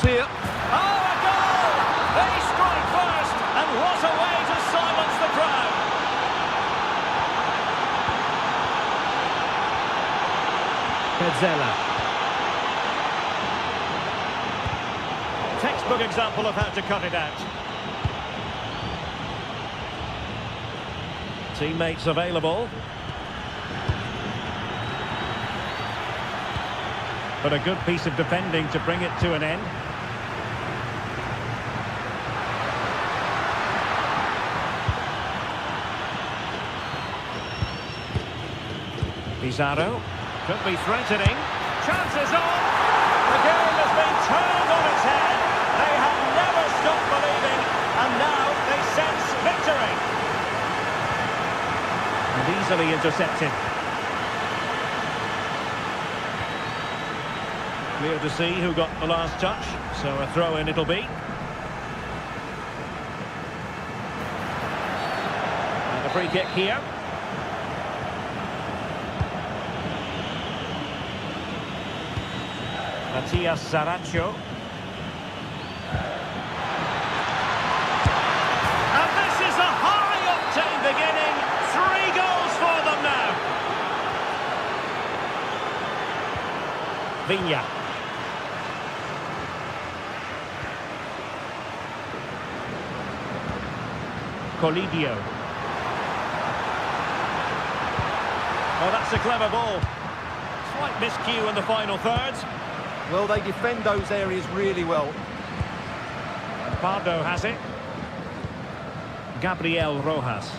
see it. Oh, a goal! They strike first, and what a way to silence the crowd. Pezzella. Textbook example of how to cut it out. Teammates available. But a good piece of defending to bring it to an end. Pizarro. Could be threatening. Chances on. The game has been turned on its head. They have never stopped believing. And now they sense victory. And easily intercepted. Clear to see who got the last touch. So a throw-in it'll be. And a free kick here. Matias Saracho. And this is a high-octane beginning. 3 goals for them now. Viña. Colidio. Oh, that's a clever ball. Slight miscue in the final third. Well, they defend those areas really well. Pardo has it. Gabriel Rojas.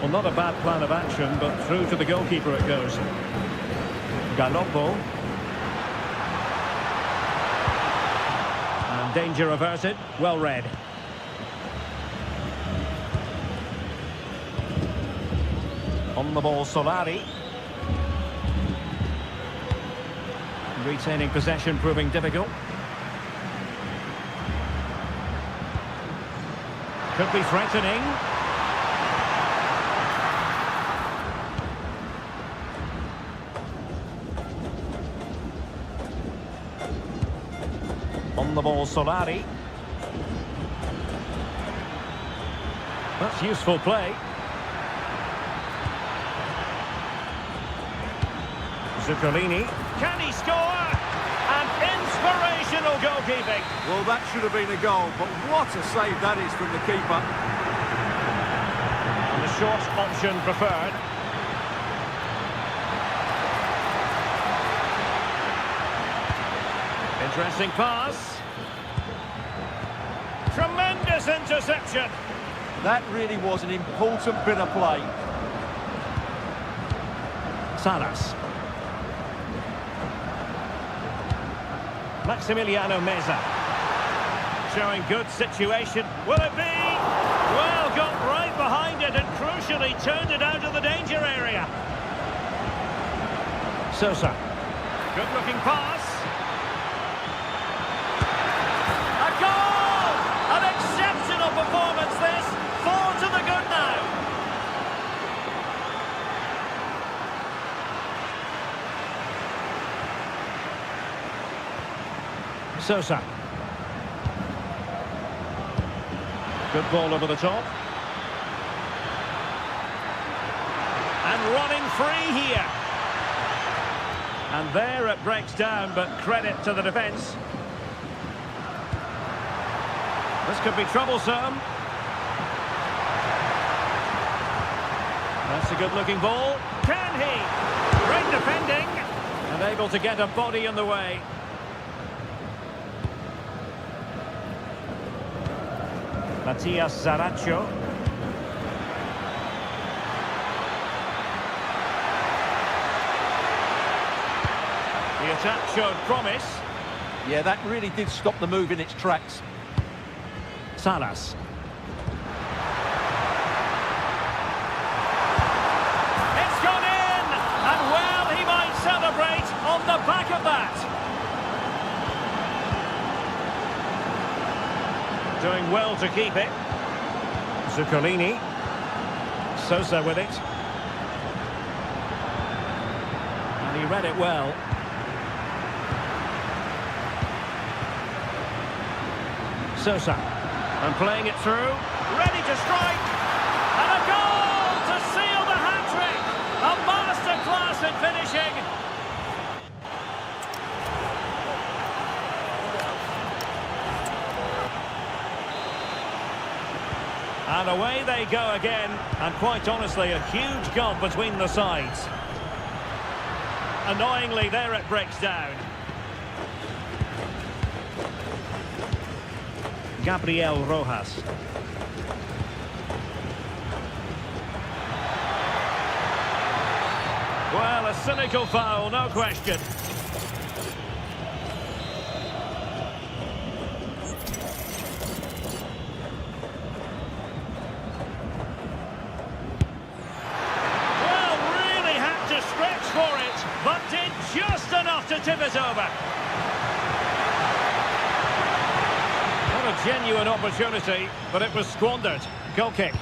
Well, not a bad plan of action, but through to the goalkeeper it goes. Galikooo. And danger averted. Well read. On the ball, Solari. Retaining possession proving difficult. Could be threatening. On the ball, Solari. That's useful play. Zuccolini. Can he score? And inspirational goalkeeping. Well, that should have been a goal, but what a save that is from the keeper. And the short option preferred. Interesting pass. Tremendous interception. That really was an important bit of play. Salas. Maximiliano Meza. Showing good situation. Will it be? Well, got right behind it and crucially turned it out of the danger area. Sosa. Good looking pass. A goal! An exceptional performance this. 4 to the good now. Sosa. Good ball over the top. And running free here. And there it breaks down, but credit to the defence. This could be troublesome. That's a good-looking ball. Can he? Great defending. And able to get a body in the way. Matias Saracho. The attack showed promise. Yeah, that really did stop the move in its tracks. Salas. It's gone in! And well, he might celebrate on the back of that. Doing well to keep it. Zuccolini. Sosa with it. read it well. Sosa. And playing it through. Ready to strike. And a goal to seal the hat-trick. A masterclass in finishing. And away they go again. And quite honestly, a huge gulf between the sides. Annoyingly, there it breaks down. Gabriel Rojas. Well, a cynical foul, no question. Well, really had to stretch for it, but did just enough to tip it over. A genuine opportunity, but it was squandered. Goal kick.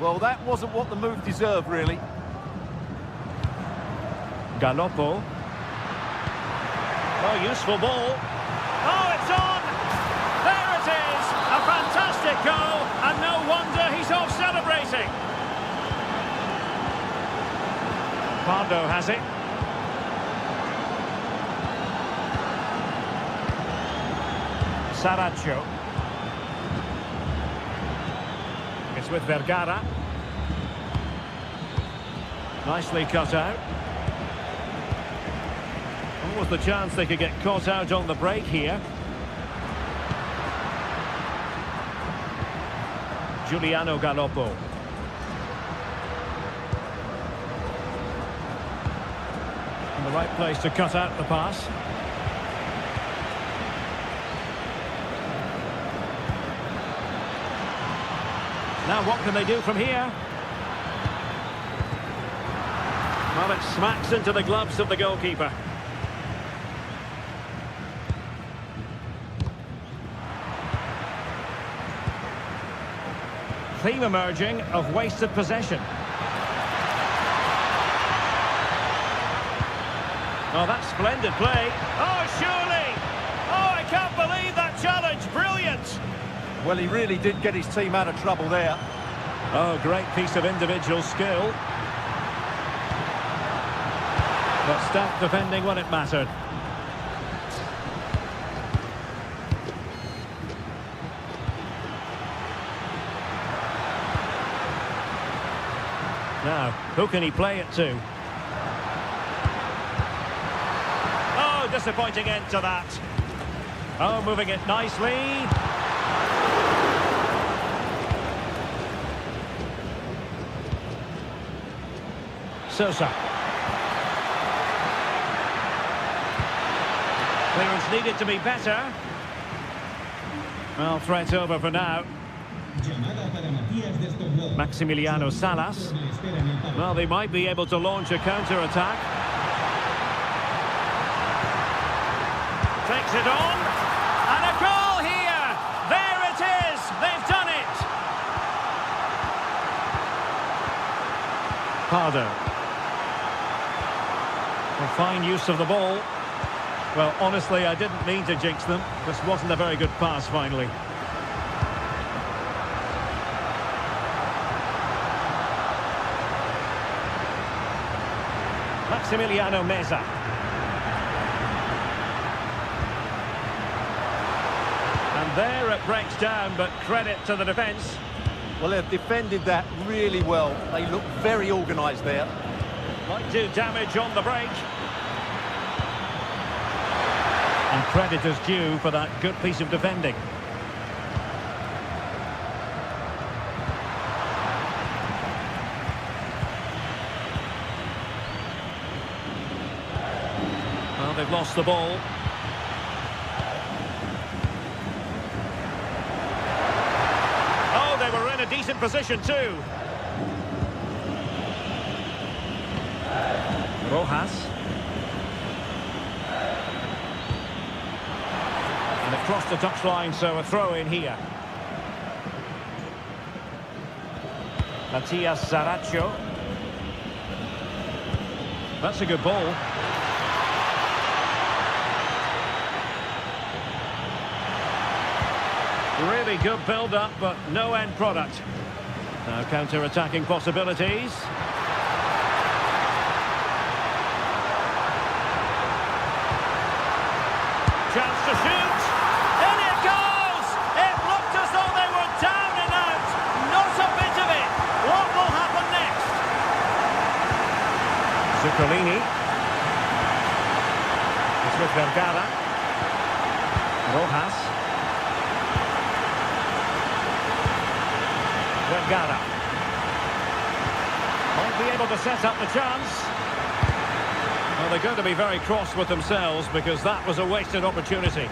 Well, that wasn't what the move deserved, really. Galikooo. Oh, useful ball. Oh, it's on! There it is! A fantastic goal, and no wonder he's off celebrating. Pardo has it. Saracho. It's with Vergara. Nicely cut out. What was the chance they could get caught out on the break here? Giuliano Galoppo. In the right place to cut out the pass. Now what can they do from here? Well, it smacks into the gloves of the goalkeeper. Theme emerging of wasted possession. Oh, that's splendid play. Oh, surely! Oh, I can't believe that challenge. Brilliant! Well, he really did get his team out of trouble there. Oh, great piece of individual skill. But stout defending when it mattered. Now, who can he play it to? Oh, disappointing end to that. Oh, moving it nicely. Sosa. Clearance needed to be better. Well, threat over for now. Maximiliano Salas. Well, they might be able to launch a counter-attack. Takes it on. And a goal here! There it is! They've done it! Pardo. A fine use of the ball. Well, honestly, I didn't mean to jinx them. This wasn't a very good pass, finally. Maximiliano Meza. And there it breaks down, but credit to the defence. Well, they've defended that really well. They look very organised there. Might do damage on the break. And credit is due for that good piece of defending. Well, they've lost the ball. Oh, they were in a decent position too. Rojas. And across the touchline, so a throw in here. Matias Saracho. That's a good ball. Really good build-up, but no end product. Now counter-attacking possibilities. Chance to shoot. In it goes! It looked as though they were down and out. Not a bit of it. What will happen next? Zuccolini. It's with Vergara. Rojas. Vergara. Might be able to set up the chance. Well, they're going to be very cross with themselves because that was a wasted opportunity.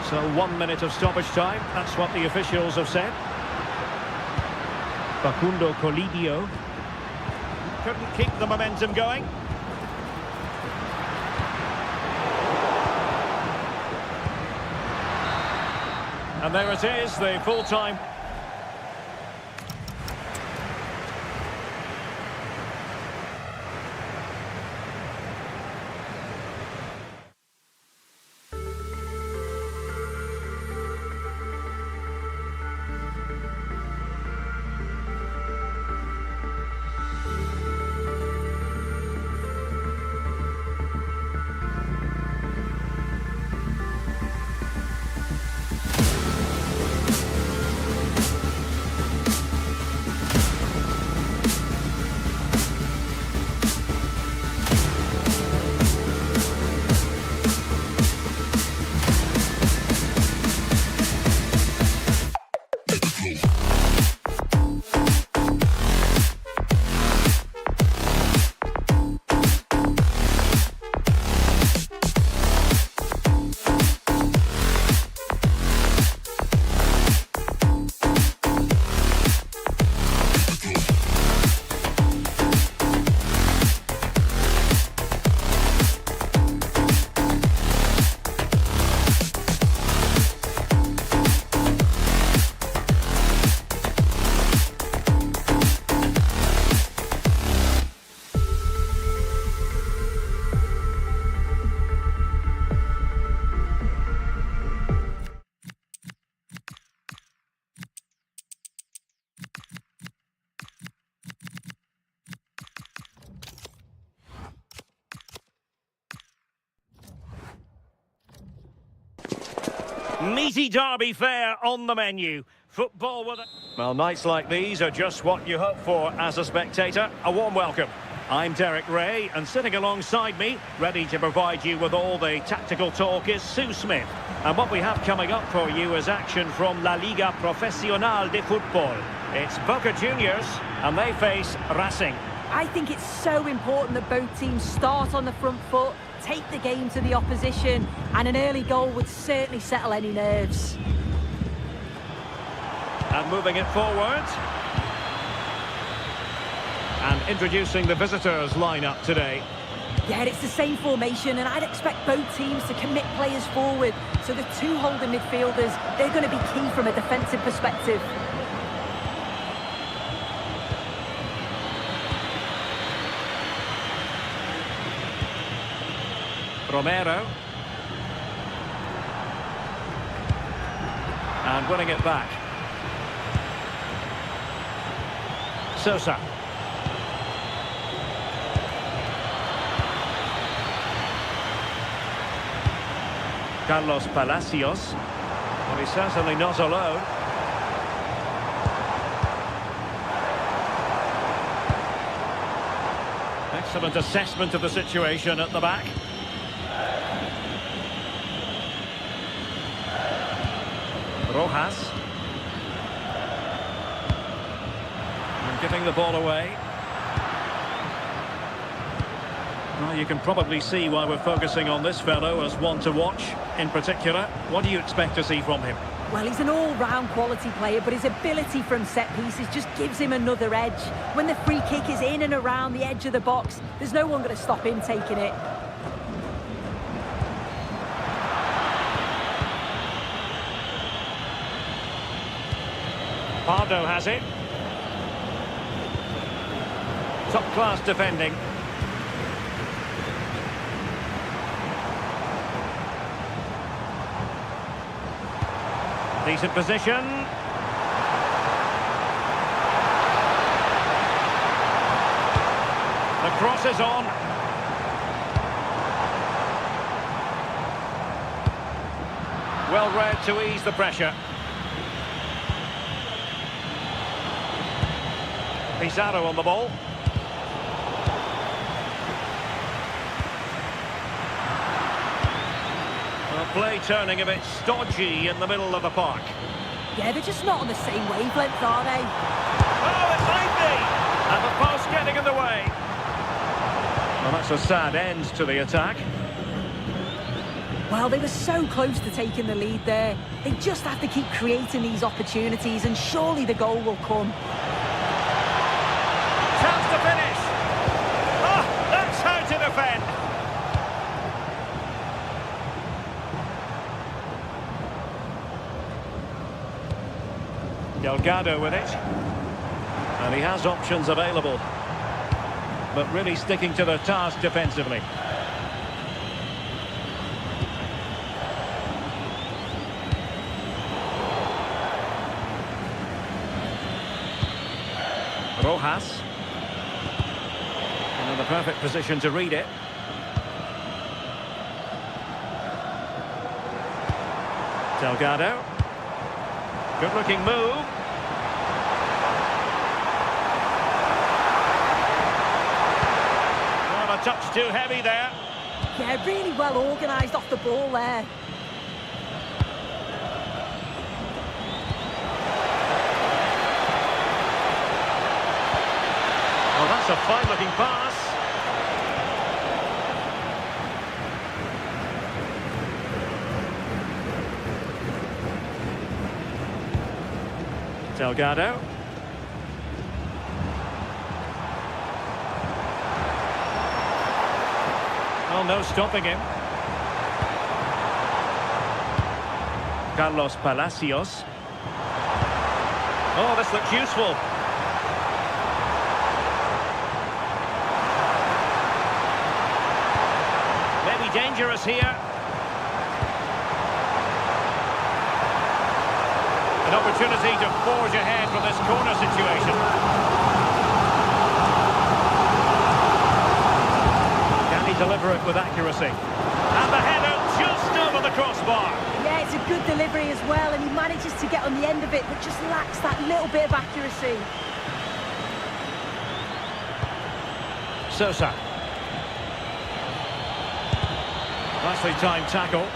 So 1 minute of stoppage time, that's what the officials have said. Facundo Colidio couldn't keep the momentum going. And there it is, the full-time. Meaty derby fare on the menu. Football with well, nights like these are just what you hope for as a spectator. A warm welcome. I'm Derek Ray, and sitting alongside me, ready to provide you with all the tactical talk, is Sue Smith. And what we have coming up for you is action from La Liga Profesional de Fútbol. It's Boca Juniors, and they face Racing. I think it's so important that both teams start on the front foot, take the game to the opposition, and an early goal would certainly settle any nerves. And moving it forward. And introducing the visitors' lineup today. Yeah, it's the same formation, and I'd expect both teams to commit players forward. So the two holding midfielders, they're going to be key from a defensive perspective. Romero. And winning it back. Sosa. Carlos Palacios. Well, he's certainly not alone. Excellent assessment of the situation at the back. Rojas. And giving the ball away. Well, you can probably see why we're focusing on this fellow as one to watch. In particular, what do you expect to see from him? Well, he's an all-round quality player, but his ability from set pieces just gives him another edge. When the free kick is in and around the edge of the box, there's no one going to stop him taking it. Pardo has it. Top-class defending. Decent position. The cross is on. Well read to ease the pressure. Pizarro on the ball. Well, play turning a bit stodgy in the middle of the park. Yeah, they're just not on the same wavelength, are they? Oh, it might be! And the post getting in the way. Well, that's a sad end to the attack. Well, they were so close to taking the lead there. They just have to keep creating these opportunities, and surely the goal will come. Chance to finish. Oh, that's how to defend. Delgado with it. And he has options available. But really sticking to the task defensively. Rojas. In the perfect position to read it. Delgado. Good looking move. Well, a touch too heavy there. Yeah, really well organised off the ball there. Well, that's a fine-looking pass. Delgado. Well, no stopping him. Carlos Palacios. Oh, this looks useful. Maybe dangerous here. An opportunity to forge ahead from this corner situation. Can he deliver it with accuracy? And the header just over the crossbar. Yeah, it's a good delivery as well, and he manages to get on the end of it, but just lacks that little bit of accuracy. Sosa. Nicely timed tackle.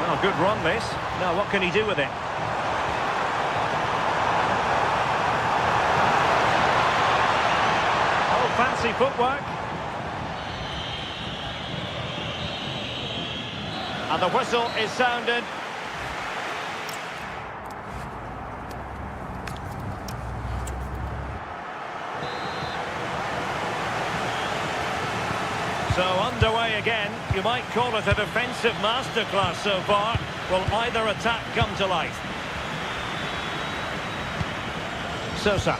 Oh, good run this. Now what can he do with it? Oh, fancy footwork. And the whistle is sounded. So underway again. You might call it a defensive masterclass so far. Will either attack come to life? Sosa.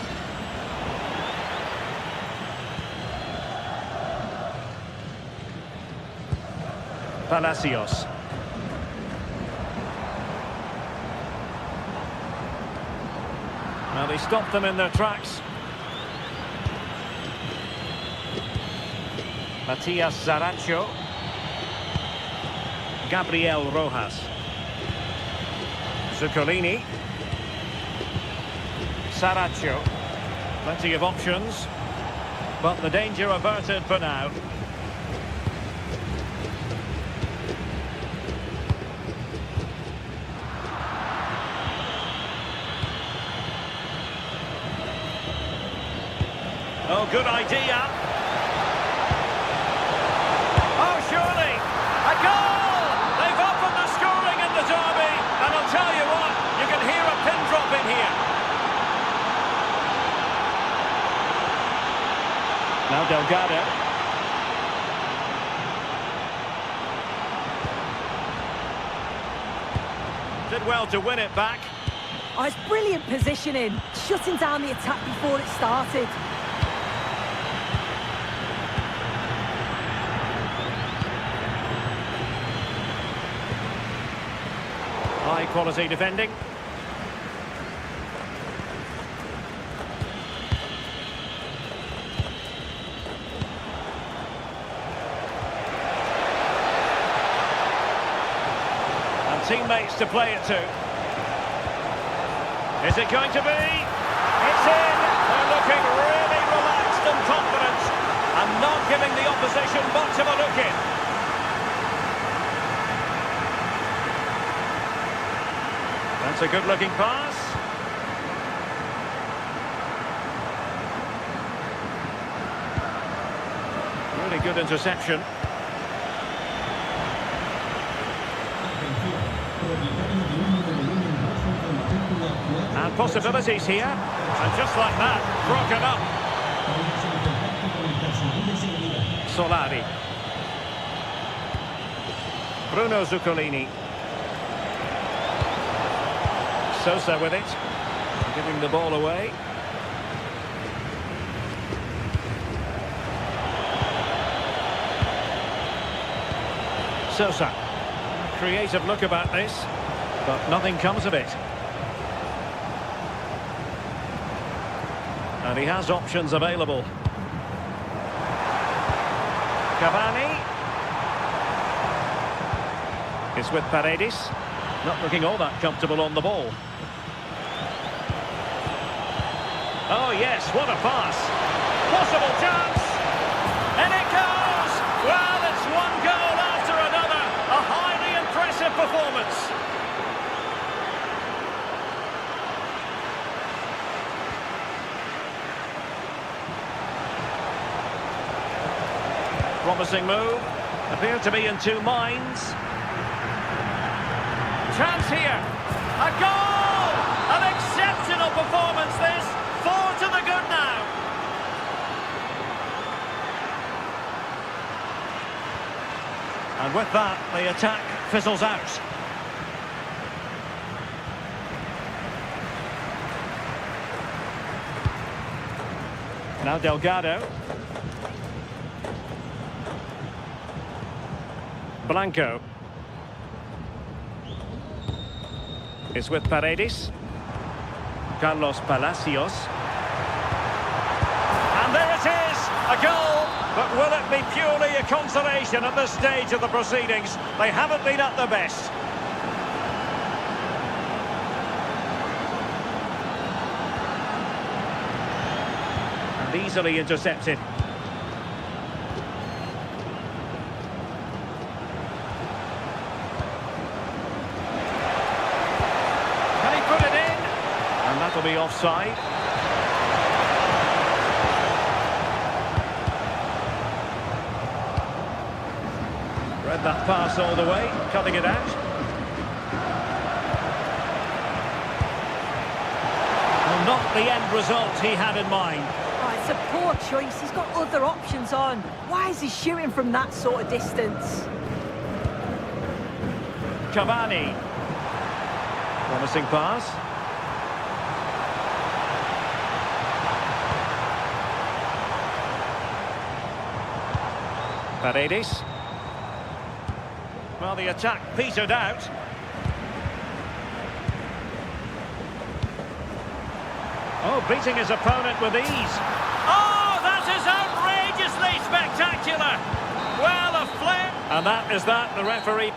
Palacios. Well, he stopped them in their tracks. Matias Saracho. Gabriel Rojas. Zuccolini. Saracho. Plenty of options, but the danger averted for now. Oh, good idea. Oh, surely. A goal! They've opened the scoring in the derby. And I'll tell you what, you can hear a pin drop in here. Now Delgado. Did well to win it back. Oh, it's brilliant positioning, shutting down the attack before it started. High-quality defending. And teammates to play it to. Is it going to be? It's in! They're looking really relaxed and confident, and not giving the opposition much of a look in. That's a good-looking pass. Really good interception. And possibilities here. And just like that, broken up. Solari. Bruno Zuccolini. Sosa with it. Giving the ball away. Sosa. Creative look about this, but nothing comes of it. And he has options available. Cavani. It's with Paredes. Not looking all that comfortable on the ball. Oh yes, what a pass. Possible chance. And it goes! Well, it's one goal after another. A highly impressive performance. Promising move. Appear to be in two minds. Chance here. A goal! An exceptional performance this. 4 to the good now. And with that, the attack fizzles out. Now Delgado. Blanco. It's with Paredes. Carlos Palacios. And there it is, a goal. But will it be purely a consolation at this stage of the proceedings? They haven't been at their best. And easily intercepted. That'll be offside. Read that pass all the way, cutting it out. Well, not the end result he had in mind. Oh, it's a poor choice. He's got other options on. Why is he shooting from that sort of distance? Cavani. Promising pass. Paredes. Well, the attack petered out. Oh, beating his opponent with ease. Oh, that is outrageously spectacular. Well, a flip. And that is that, the referee.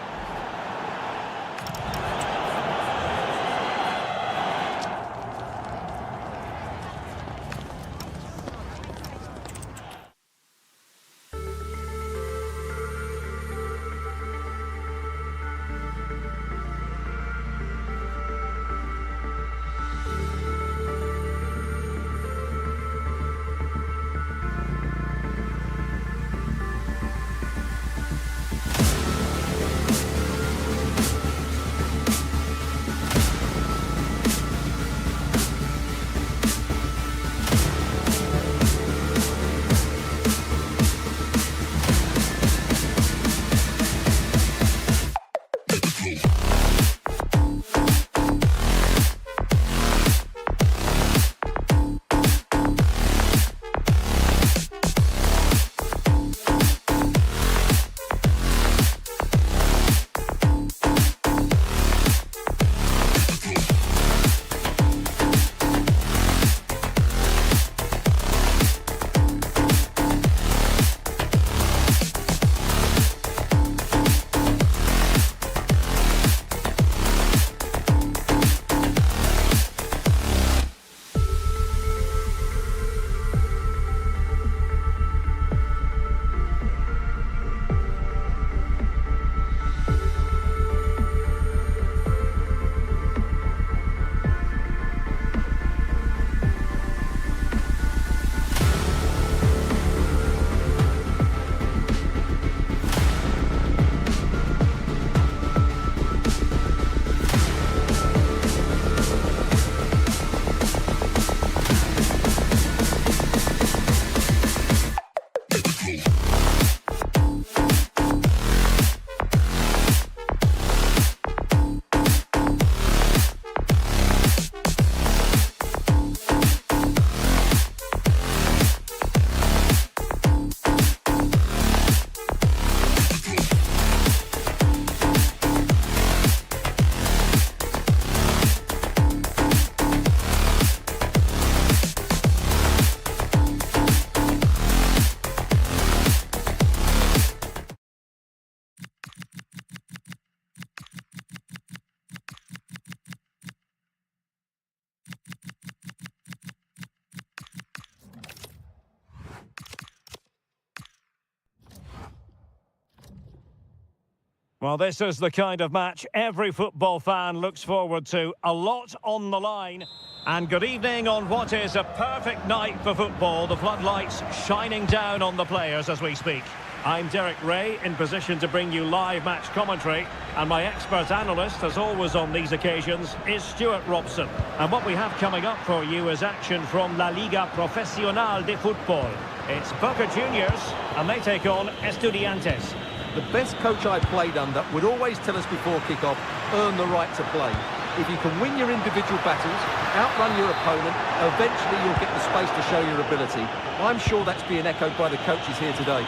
Well, this is the kind of match every football fan looks forward to. A lot on the line. And good evening on what is a perfect night for football. The floodlights shining down on the players as we speak. I'm Derek Ray, in position to bring you live match commentary. And my expert analyst, as always on these occasions, is Stuart Robson. And what we have coming up for you is action from La Liga Profesional de Fútbol. It's Boca Juniors, and they take on Estudiantes. The best coach I played under would always tell us before kick-off, earn the right to play. If you can win your individual battles, outrun your opponent, eventually you'll get the space to show your ability. I'm sure that's being echoed by the coaches here today.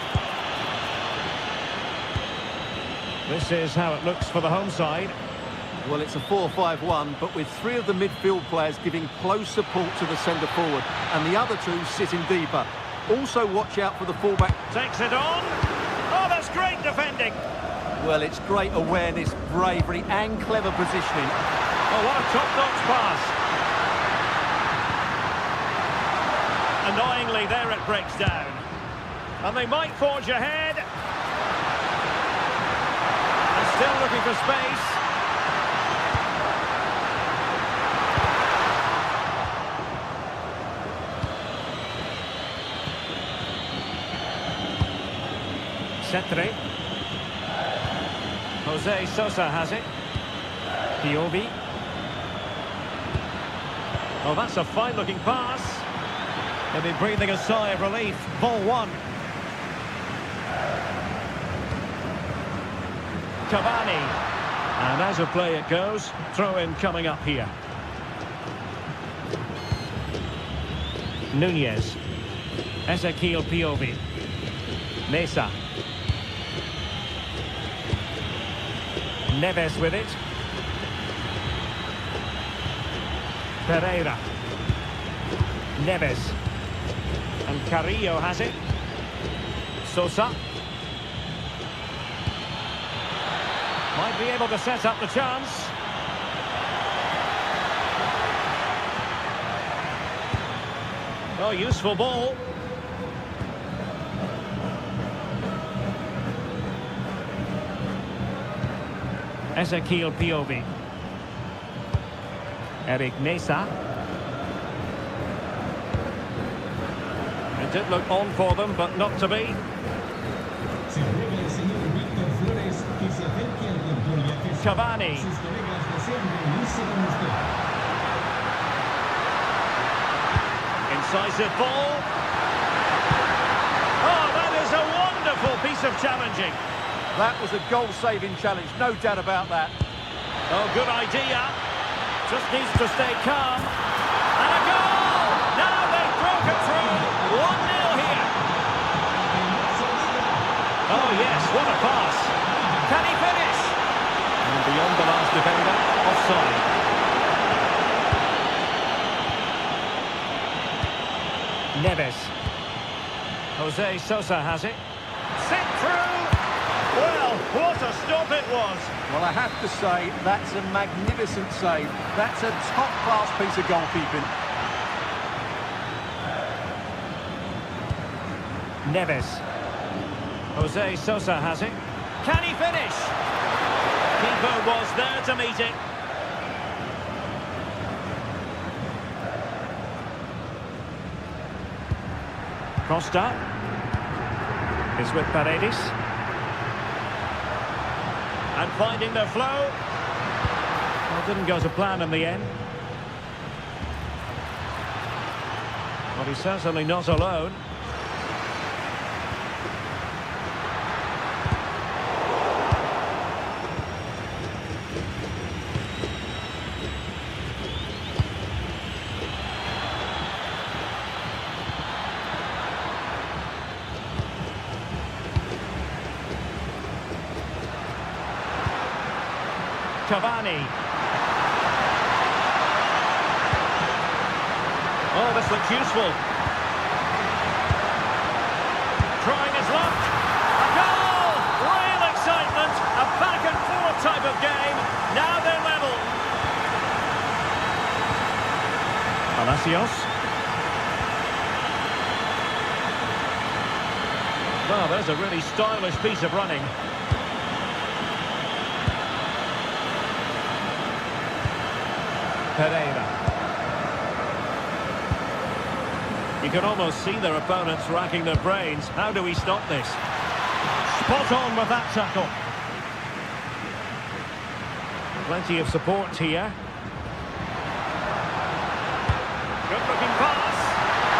This is how it looks for the home side. Well, it's a 4-5-1, but with three of the midfield players giving close support to the centre forward, and the other two sitting deeper. Also watch out for the fullback. Takes it on. Oh, that's great defending. Well, it's great awareness, bravery and clever positioning. Oh, what a top-notch pass. Annoyingly, there it breaks down. And they might forge ahead. And still looking for space. Cetre. Jose Sosa has it. Piovi. Oh, that's a fine-looking pass. They'll be breathing a sigh of relief. Ball one. Cavani. And as a play it goes, throw-in coming up here. Nunez. Ezequiel Piovi. Mesa. Neves with it. Pereira. Neves. And Carrillo has it. Sosa. Might be able to set up the chance. Oh, useful ball. Ezequiel Piovi. Eric Mesa. It did look on for them, but not to be. Cavani. Incisive ball. Oh, that is a wonderful piece of challenging. That was a goal-saving challenge, no doubt about that. Oh, good idea. Just needs to stay calm. And a goal! Now they've broken through. 1-0 here. Oh, yes, what a pass. Can he finish? And beyond the last defender, offside. Neves. Jose Sosa has it. Sent through. Well, what a stop it was. Well, I have to say, that's a magnificent save. That's a top-class piece of goalkeeping. Neves. Jose Sosa has it. Can he finish? Keeper was there to meet it. Costa is with Paredes. And finding the flow. Well, didn't go to plan in the end. But he's certainly not alone. Cavani. Oh, this looks useful. Trying his luck. A goal! Real excitement. A back and forth type of game. Now they're level. Palacios. Well, there's a really stylish piece of running. Pereira. You can almost see their opponents racking their brains. How do we stop this? Spot on with that tackle. Plenty of support here. Good looking pass.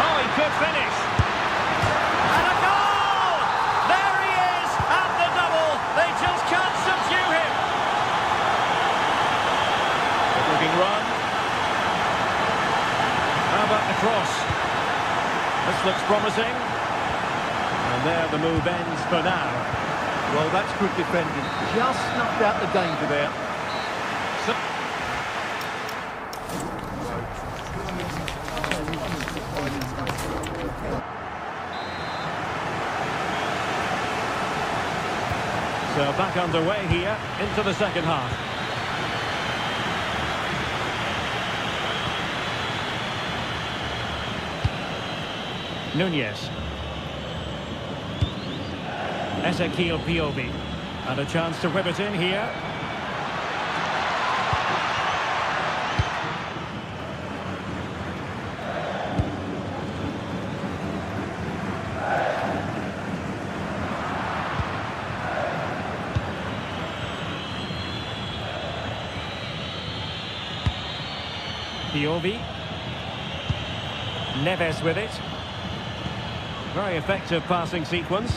Oh, he could finish. And a goal! There he is at the double. They just can't subdue him. Good looking run. How about the cross? This looks promising. And there the move ends for now. Well, that's good defending. Just snuffed out the danger there. So back underway here into the second half. Nunez. Ezekiel Piovi. And a chance to whip it in here. Piovi. Neves with it. Very effective passing sequence.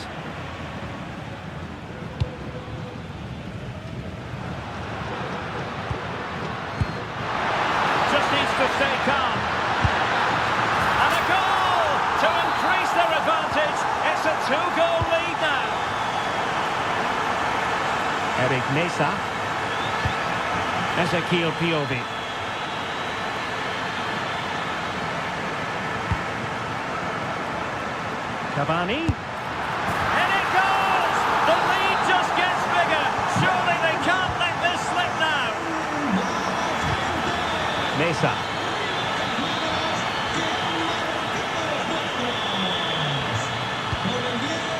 Just needs to stay calm. And a goal to increase their advantage. It's a 2-goal lead now. Eric Mesa. Ezekiel Piovi. Cavani. And it goes! The lead just gets bigger. Surely they can't let this slip now. Mesa.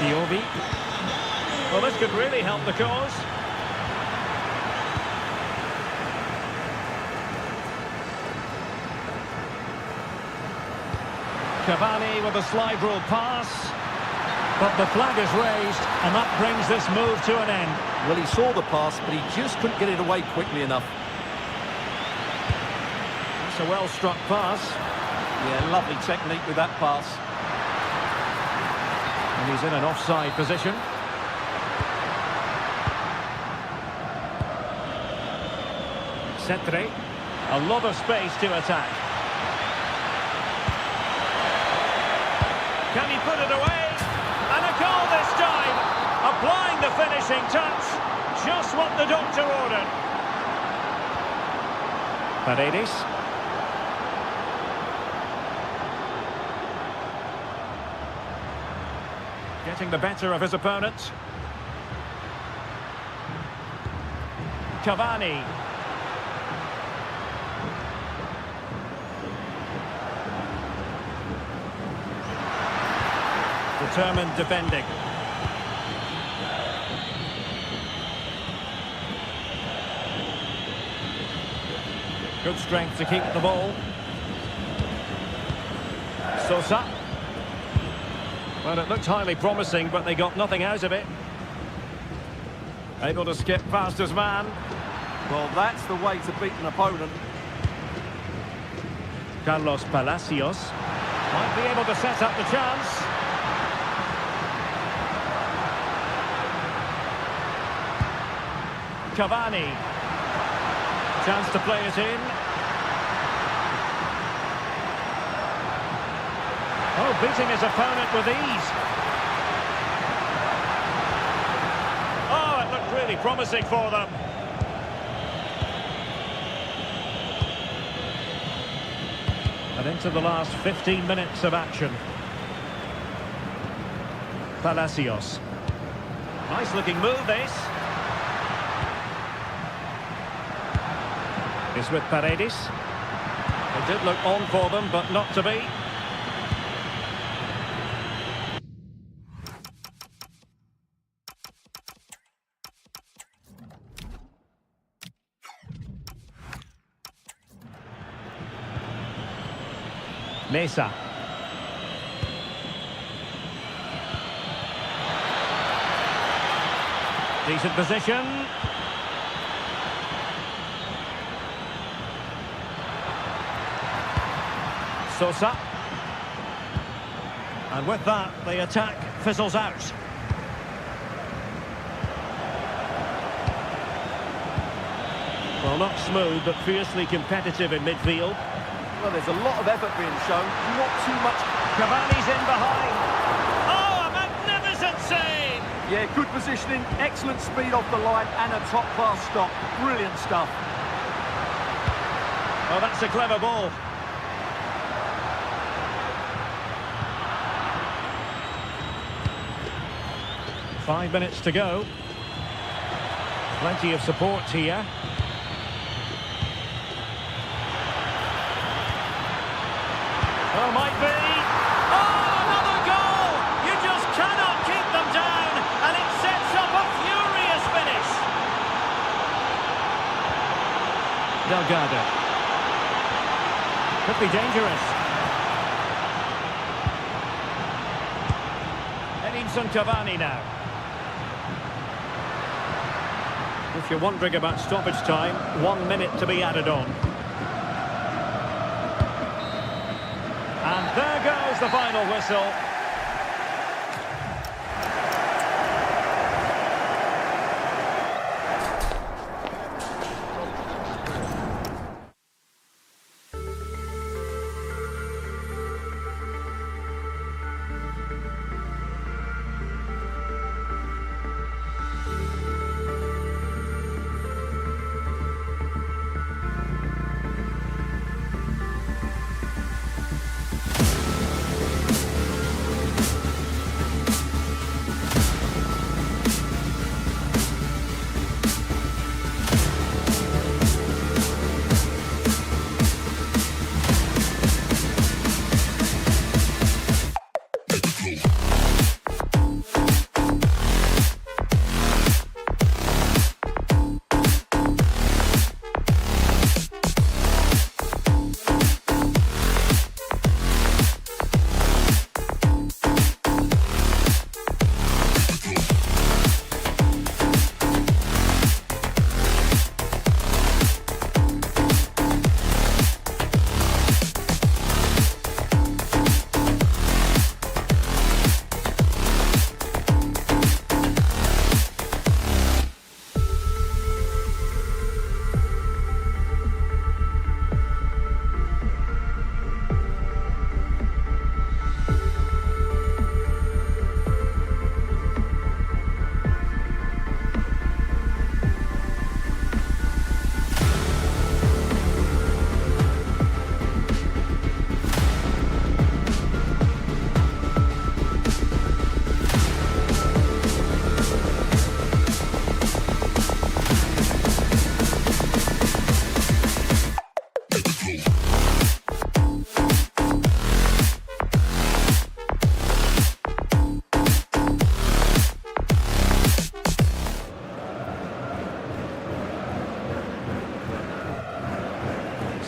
Piovi. Well, this could really help the cause. Cavani with a slide rule pass. But the flag is raised, and that brings this move to an end. Well, he saw the pass, but he just couldn't get it away quickly enough. That's a well-struck pass. Yeah, lovely technique with that pass. And he's in an offside position. Cetre. A lot of space to attack. Can he put it away? And a goal this time! Applying the finishing touch. Just what the doctor ordered. Paredes. Getting the better of his opponent. Cavani. Determined defending. Good strength to keep the ball. Sosa. Well, it looked highly promising, but they got nothing out of it. Able to skip past his man. Well, that's the way to beat an opponent. Carlos Palacios. Might be able to set up the chance. Cavani. Chance to play it in. Oh, beating his opponent with ease. Oh, it looked really promising for them. And into the last 15 minutes of action. Palacios. Nice looking move, this. Is with Paredes. It did look on for them, but not to be. Mesa. Decent position. Sosa. And with that, the attack fizzles out. Well, not smooth, but fiercely competitive in midfield. Well, there's a lot of effort being shown, not too much. Cavani's in behind. Oh, a magnificent save! Yeah, good positioning, excellent speed off the line, and a top-class stop. Brilliant stuff. Oh, that's a clever ball. Five minutes to go. Plenty of support here. Oh, might be. Oh, another goal! You just cannot keep them down, and it sets up a furious finish. Delgado. Could be dangerous. Edinson Cavani now. If you're wondering about stoppage time, 1 minute to be added on. And there goes the final whistle.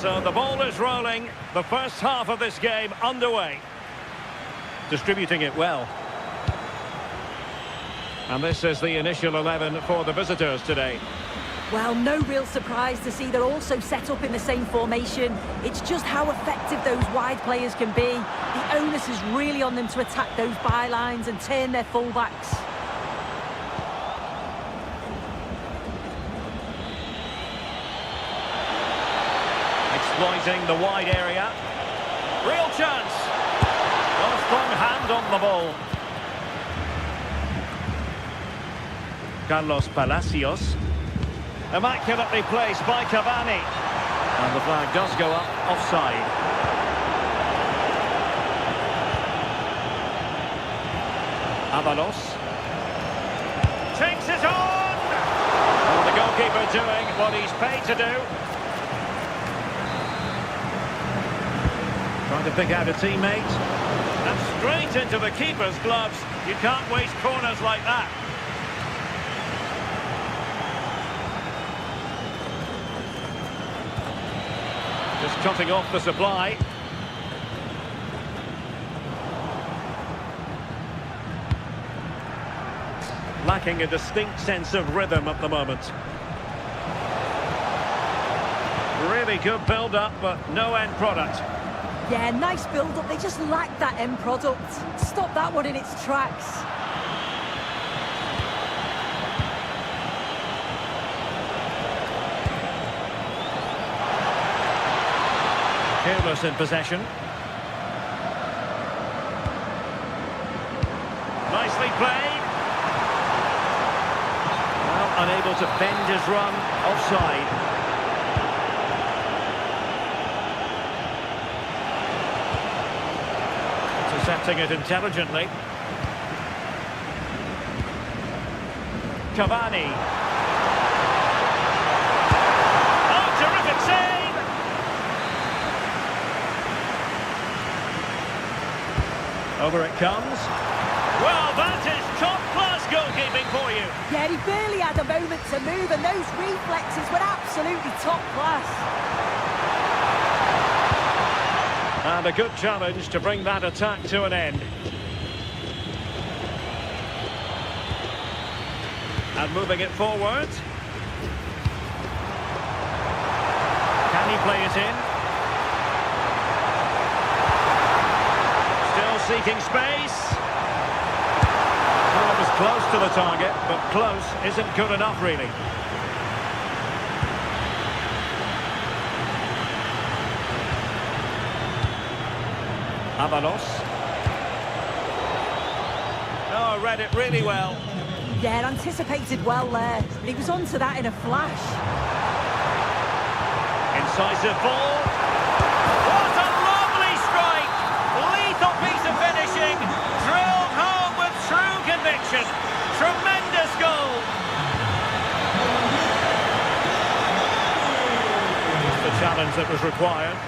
So the ball is rolling. The first half of this game underway. Distributing it well. And this is the initial 11 for the visitors today. Well, no real surprise to see they're also set up in the same formation. It's just how effective those wide players can be. The onus is really on them to attack those bylines and turn their fullbacks. Exploiting the wide area. Real chance. Well, a strong hand on the ball. Carlos Palacios. Immaculately placed by Cavani. And the flag does go up offside. Avalos. Takes it on! And the goalkeeper doing what he's paid to do. Trying to pick out a teammate. And straight into the keeper's gloves. You can't waste corners like that. Just cutting off the supply. lacking a distinct sense of rhythm at the moment. Really good build-up, but no end product. Yeah, nice build-up. They just lack that end product. Stop that one in its tracks. Careless in possession. Nicely played. Well, unable to bend his run. Offside. Intercepting it intelligently. Cavani. Oh, terrific save! Over it comes. Well, that is top-class goalkeeping for you. Yeah, he barely had a moment to move, and those reflexes were absolutely top class. And a good challenge to bring that attack to an end. And moving it forward. Can he play it in? Still seeking space. Well, it was close to the target, but close isn't good enough, really. Avalos. Oh, read it really well. Yeah, anticipated well there. He was onto that in a flash. Incisive ball. What a lovely strike! Lethal piece of finishing. Drilled home with true conviction. Tremendous goal. Just the challenge that was required.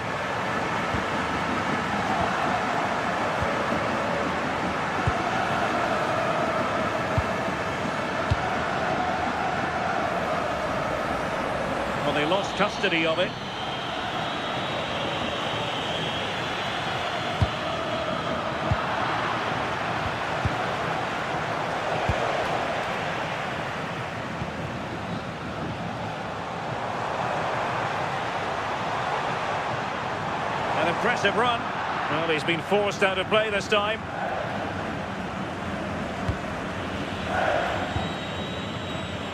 Well, they lost custody of it. An impressive run. Well, he's been forced out of play this time.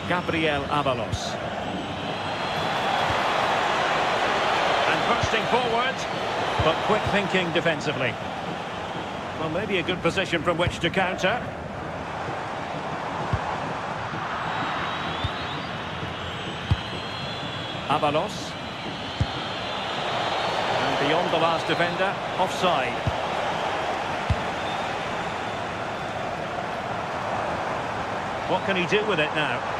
Gabriel Avalos. Bursting forward, but quick thinking defensively. Well, maybe a good position from which to counter. Avalos. And beyond the last defender, offside. What can he do with it now?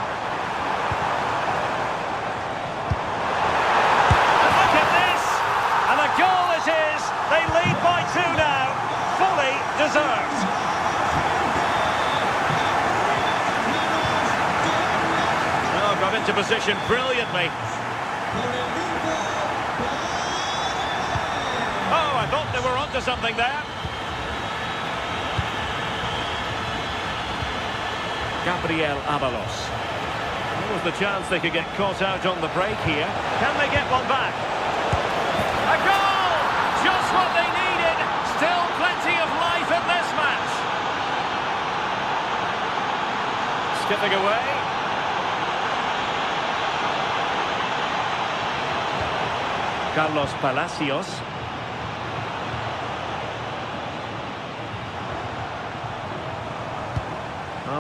Goal it is. They lead by 2 now. Fully deserved. Oh, got into position brilliantly. Oh, I thought they were onto something there. Gabriel Avalos. There was the chance they could get caught out on the break here. Can they get one back? A goal! Just what they needed. Still plenty of life in this match. Skipping away. Carlos Palacios.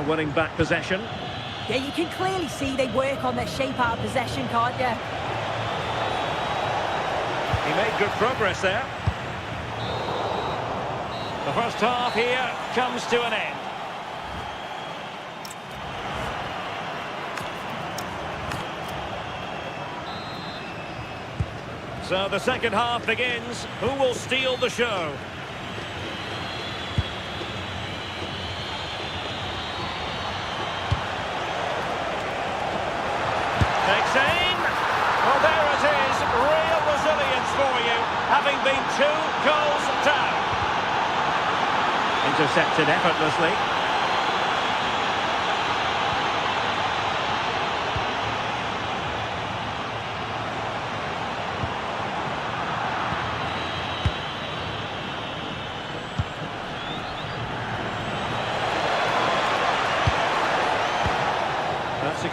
Winning back possession. Yeah, you can clearly see they work on their shape out of possession, can't you? He made good progress there. The first half here comes to an end. So the second half begins. Who will steal the show? Takes aim. Well, there it is. Real resilience for you, having been 2 goals down. Intercepted effortlessly.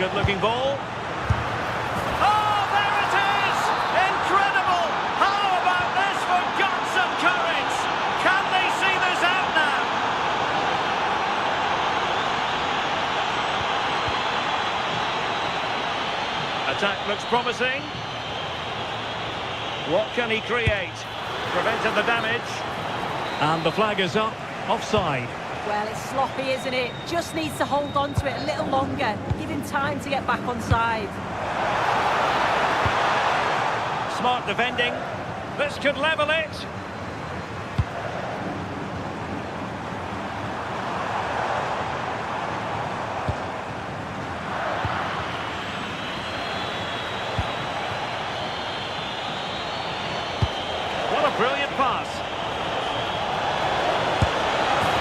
Good-looking ball. Oh, there it is! Incredible! How about this for guts and courage? Can they see this out now? Attack looks promising. What can he create? Prevented the damage. And the flag is up. Offside. Well, it's sloppy, isn't it? Just needs to hold on to it a little longer. Give him time to get back on side. Smart defending. This could level it. What a brilliant pass.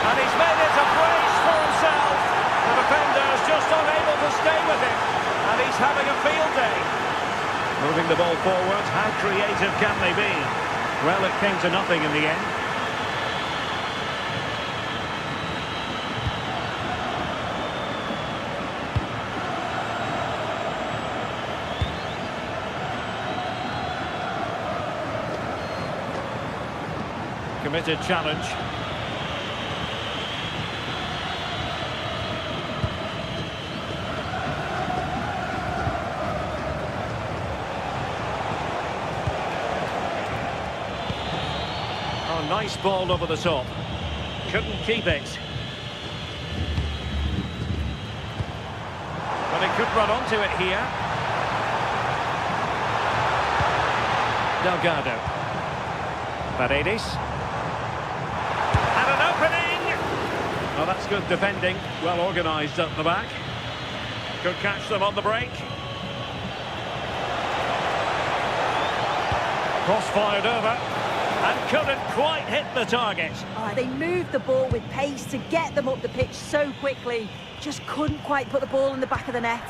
And he's made it a brace for himself. The defender's just unable to stay with him. And he's having a field day. Moving the ball forward, how creative can they be? Well, it came to nothing in the end. Committed challenge. Oh, nice ball over the top. Couldn't keep it. But he could run onto it here. Delgado. Paredes. And an opening! Well, that's good defending. Well organised at the back. Could catch them on the break. Cross fired over. And couldn't quite hit the target. Oh, they moved the ball with pace to get them up the pitch so quickly. Just couldn't quite put the ball in the back of the net.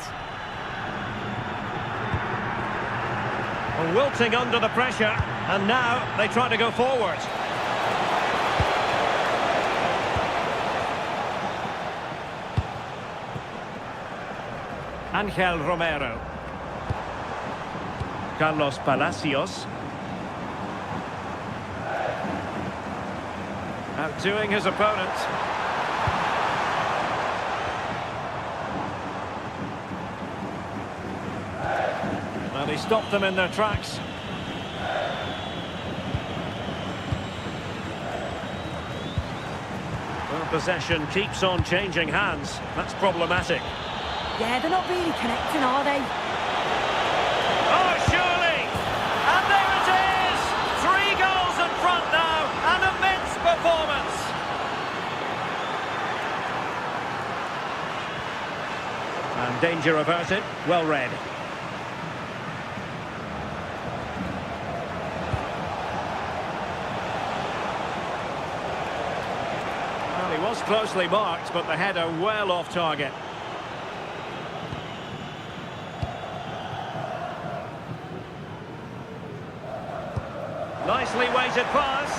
Well, wilting under the pressure. And now they try to go forward. Angel Romero. Carlos Palacios. Outdoing his opponent. And he stopped them in their tracks. Well, possession keeps on changing hands. That's problematic. Yeah, they're not really connecting, are they? Oh, surely! And there it is! 3 goals in front now. An immense performance. And danger averted. Well read. Well, he was closely marked, but the header well off target. Nicely weighted pass.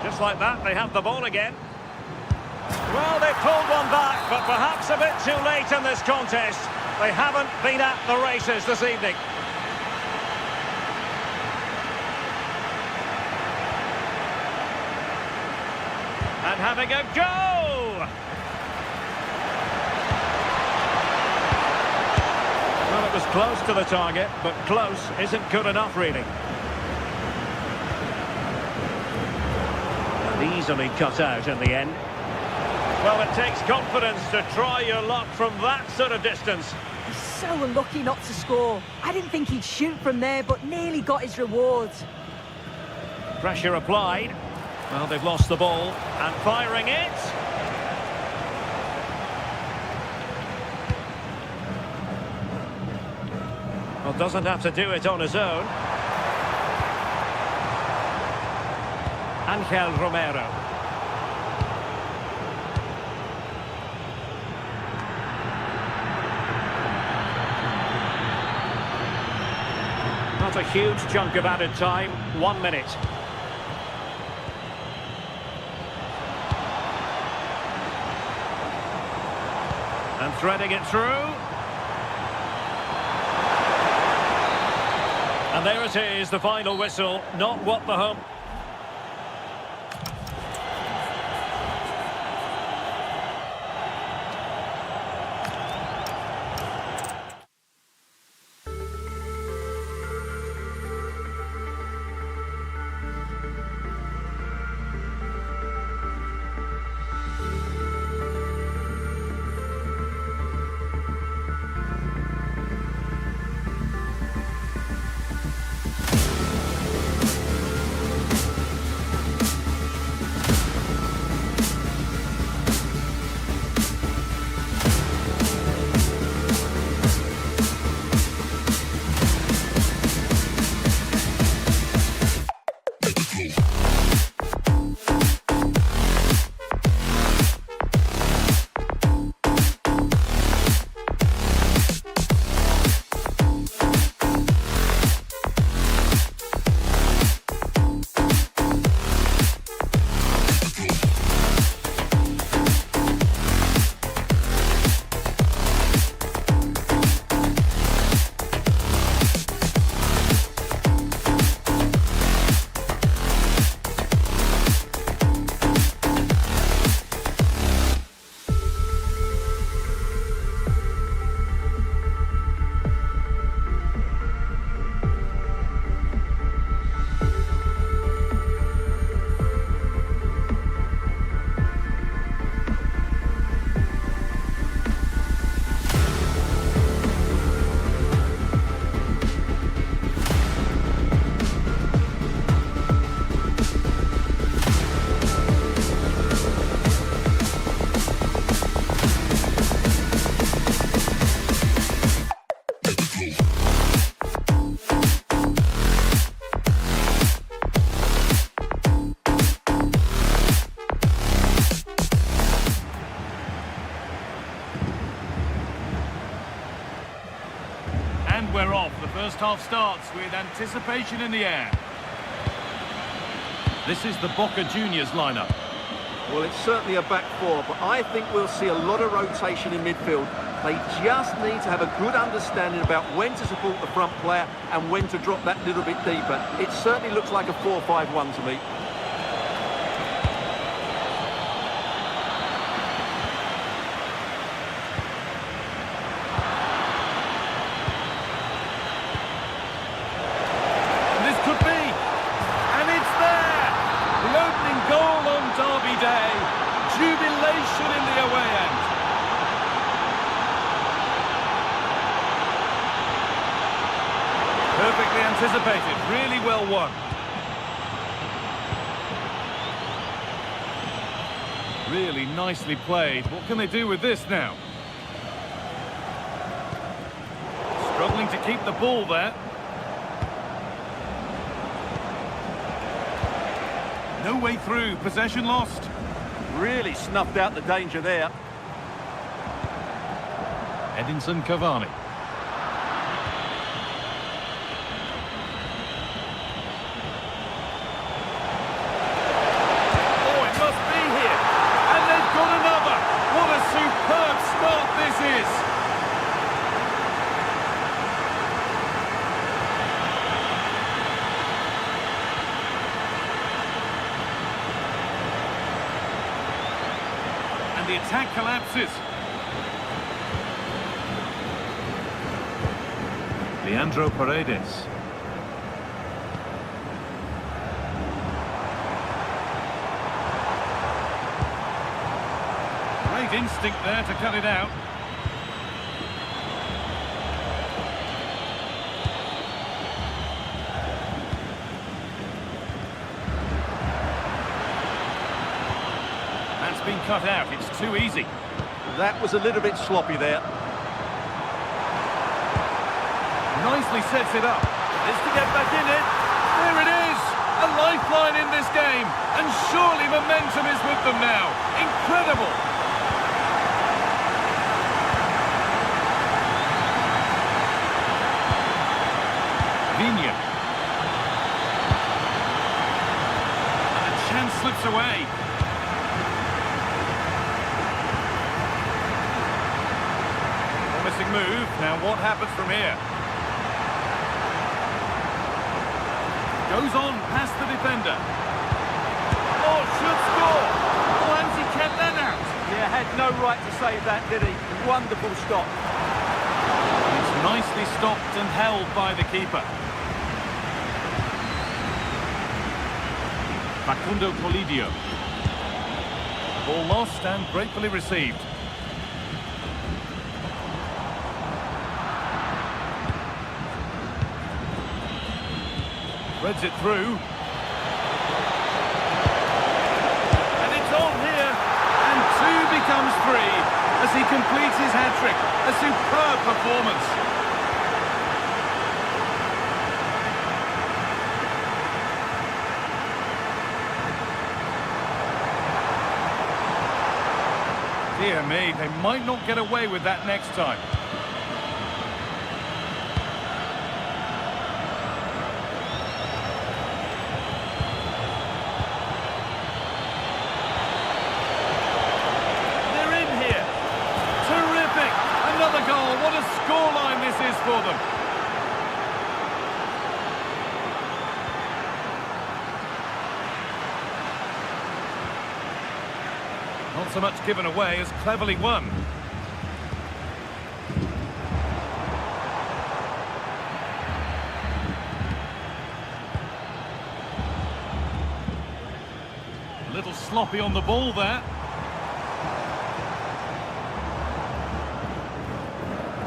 Just like that, they have the ball again. Well, they pulled one back, but perhaps a bit too late in this contest. They haven't been at the races this evening. And having a go! Well, it was close to the target, but close isn't good enough, really. And easily cut out in the end. Well, it takes confidence to try your luck from that sort of distance. He's so unlucky not to score. I didn't think he'd shoot from there, but nearly got his reward. Pressure applied. Well, they've lost the ball. And firing it. Well, doesn't have to do it on his own. Angel Romero. Not a huge chunk of added time. 1 minute. And threading it through. And there it is, the final whistle. Not what the home... And we're off. The first half starts with anticipation in the air. This is the Boca Juniors lineup. Well, it's certainly a back four, but I think we'll see a lot of rotation in midfield. They just need to have a good understanding about when to support the front player and when to drop that little bit deeper. It certainly looks like a 4-5-1 to me. Jubilation in the away end. Perfectly anticipated, really well won. Really nicely played. What can they do with this now? Struggling to keep the ball there. No way through, possession lost. Really snuffed out the danger there. Edinson Cavani. Oh, it must be here. And they've got another. What a superb start this is. The attack collapses. Leandro Paredes. Great instinct there to cut it out. That's been cut out. It's too easy. That was a little bit sloppy there. Nicely sets it up. It's to get back in it. There it is. A lifeline in this game. And surely momentum is with them now. Incredible. Viña. And the chance slips away. promising move. Now what happens from here? Goes on past the defender. Oh, should score! Oh, how's he kept that out? Yeah, had no right to save that, did he? Wonderful stop. It's nicely stopped and held by the keeper. Facundo Colidio. Ball lost and gratefully received. Threads it through. And it's on here. And 2 becomes 3 as he completes his hat-trick. A superb performance. Dear me, they might not get away with that next time. They're in here. Terrific. Another goal. What a scoreline this is for them. Not so much given away as cleverly won. A little sloppy on the ball there.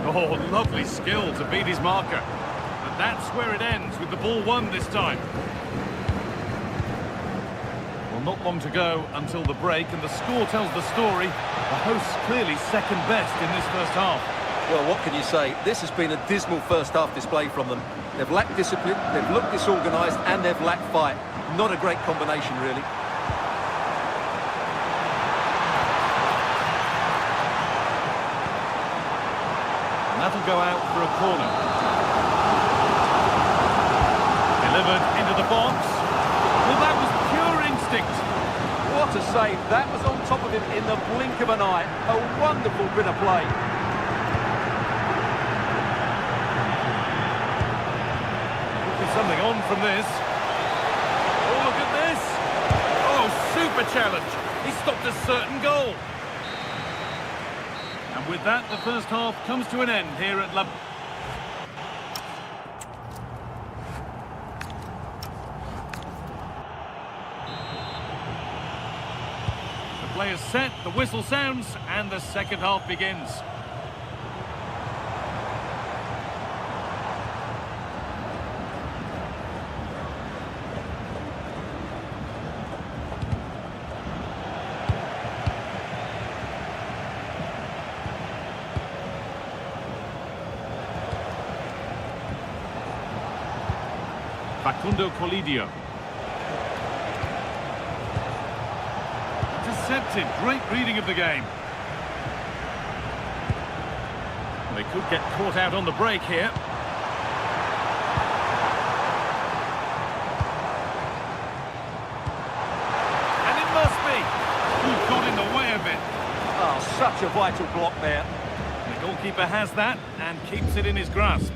Oh, lovely skill to beat his marker. But that's where it ends, with the ball won this time. Not long to go until the break, and the score tells the story. The hosts clearly second best in this first half. Well, what can you say? This has been a dismal first half display from them. They've lacked discipline, they've looked disorganised, and they've lacked fight. Not a great combination, really. And that'll go out for a corner. Delivered into the box. Well, that was pure instinct. What a save. That was on top of him in the blink of an eye. A wonderful bit of play. There's something on from this. Oh, look at this. Oh, super challenge. He stopped a certain goal. And with that, the first half comes to an end here at La... Play is set, the whistle sounds, and the second half begins. Facundo Colidio. Intercepted. Great reading of the game. They could get caught out on the break here. And it must be. Who got in the way of it? Oh, such a vital block there. The goalkeeper has that and keeps it in his grasp.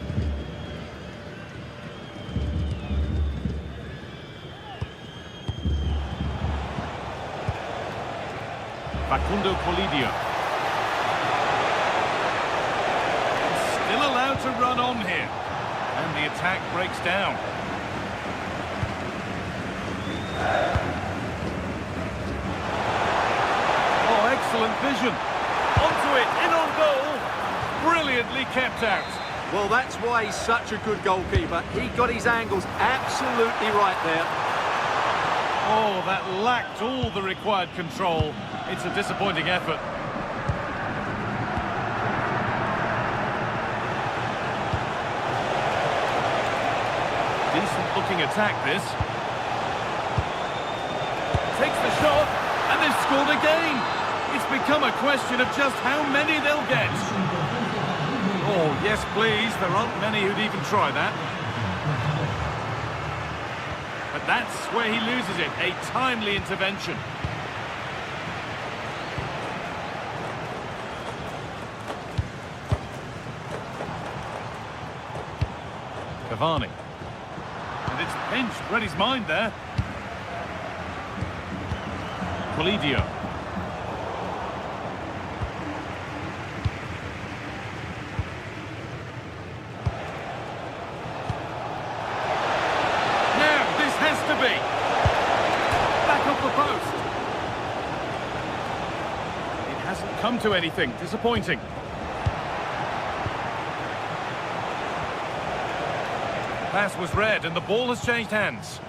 Facundo Colidio. Still allowed to run on here. And the attack breaks down. Oh, excellent vision. Onto it, in on goal. Brilliantly kept out. Well, that's why he's such a good goalkeeper. He got his angles absolutely right there. Oh, that lacked all the required control. It's a disappointing effort. Decent looking attack, this. Takes the shot, and they've scored again. It's become a question of just how many they'll get. Oh, yes, please. There aren't many who'd even try that. But that's where he loses it. A timely intervention. Cavani. And it's pinched, read his mind there. Polidio. Now, this has to be. Back off the post. It hasn't come to anything. Disappointing. Pass was read and the ball has changed hands.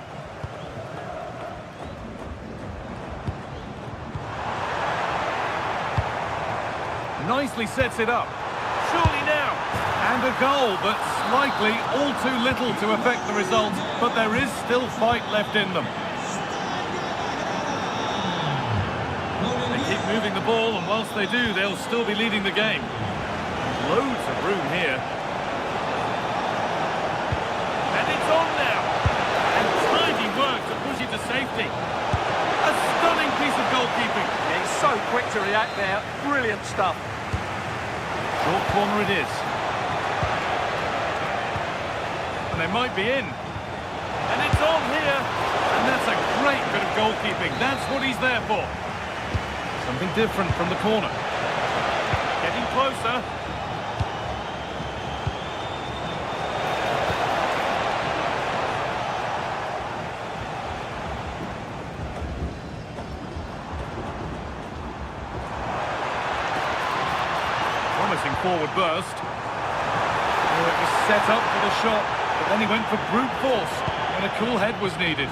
Nicely sets it up. Surely now. And a goal, but slightly all too little to affect the result. But there is still fight left in them. They keep moving the ball, and whilst they do, they'll still be leading the game. Loads of room here. On now, and tidy work to push it to safety. A stunning piece of goalkeeping. He's so quick to react there. Brilliant stuff. Short corner it is. And they might be in. And it's on here. And that's a great bit of goalkeeping. That's what he's there for. Something different from the corner. Getting closer. Forward burst. Oh, it was set up for the shot, but then he went for brute force when a cool head was needed.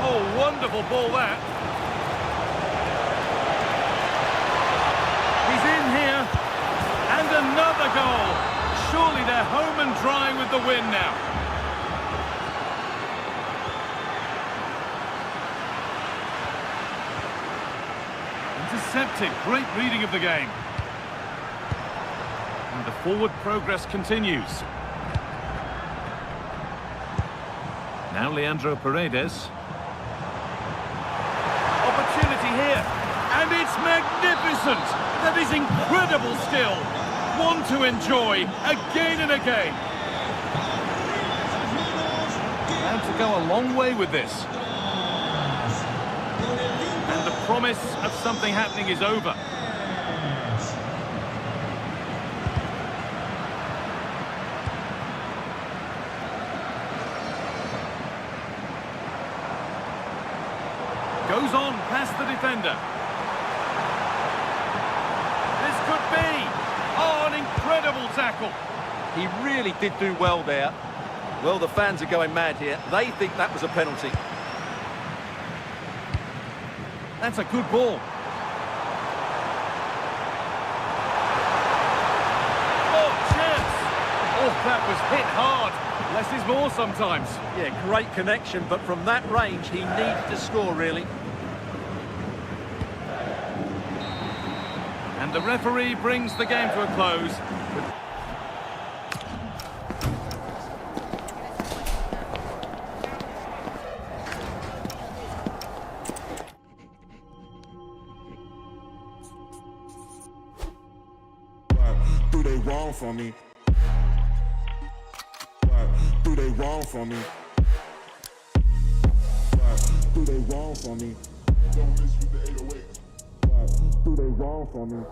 Oh, wonderful ball that. He's in here. And another goal. Surely they're home and dry with the win now. Intercepted, great reading of the game. And the forward progress continues. Now Leandro Paredes. Opportunity here. And it's magnificent. That is incredible skill. One to enjoy again and again. And to go a long way with this. And the promise of something happening is over. Goes on past the defender. This could be. Oh, an incredible tackle. He really did do well there. Well, the fans are going mad here. They think that was a penalty. That's a good ball. Oh, chance! Oh, that was hit hard. Less is more sometimes. Yeah, great connection, but from that range, he needed to score, really. And the referee brings the game to a close. Do they wrong for me? What do they wrong for me? What do they wrong for me? Don't miss with the 808. What do they wrong for me?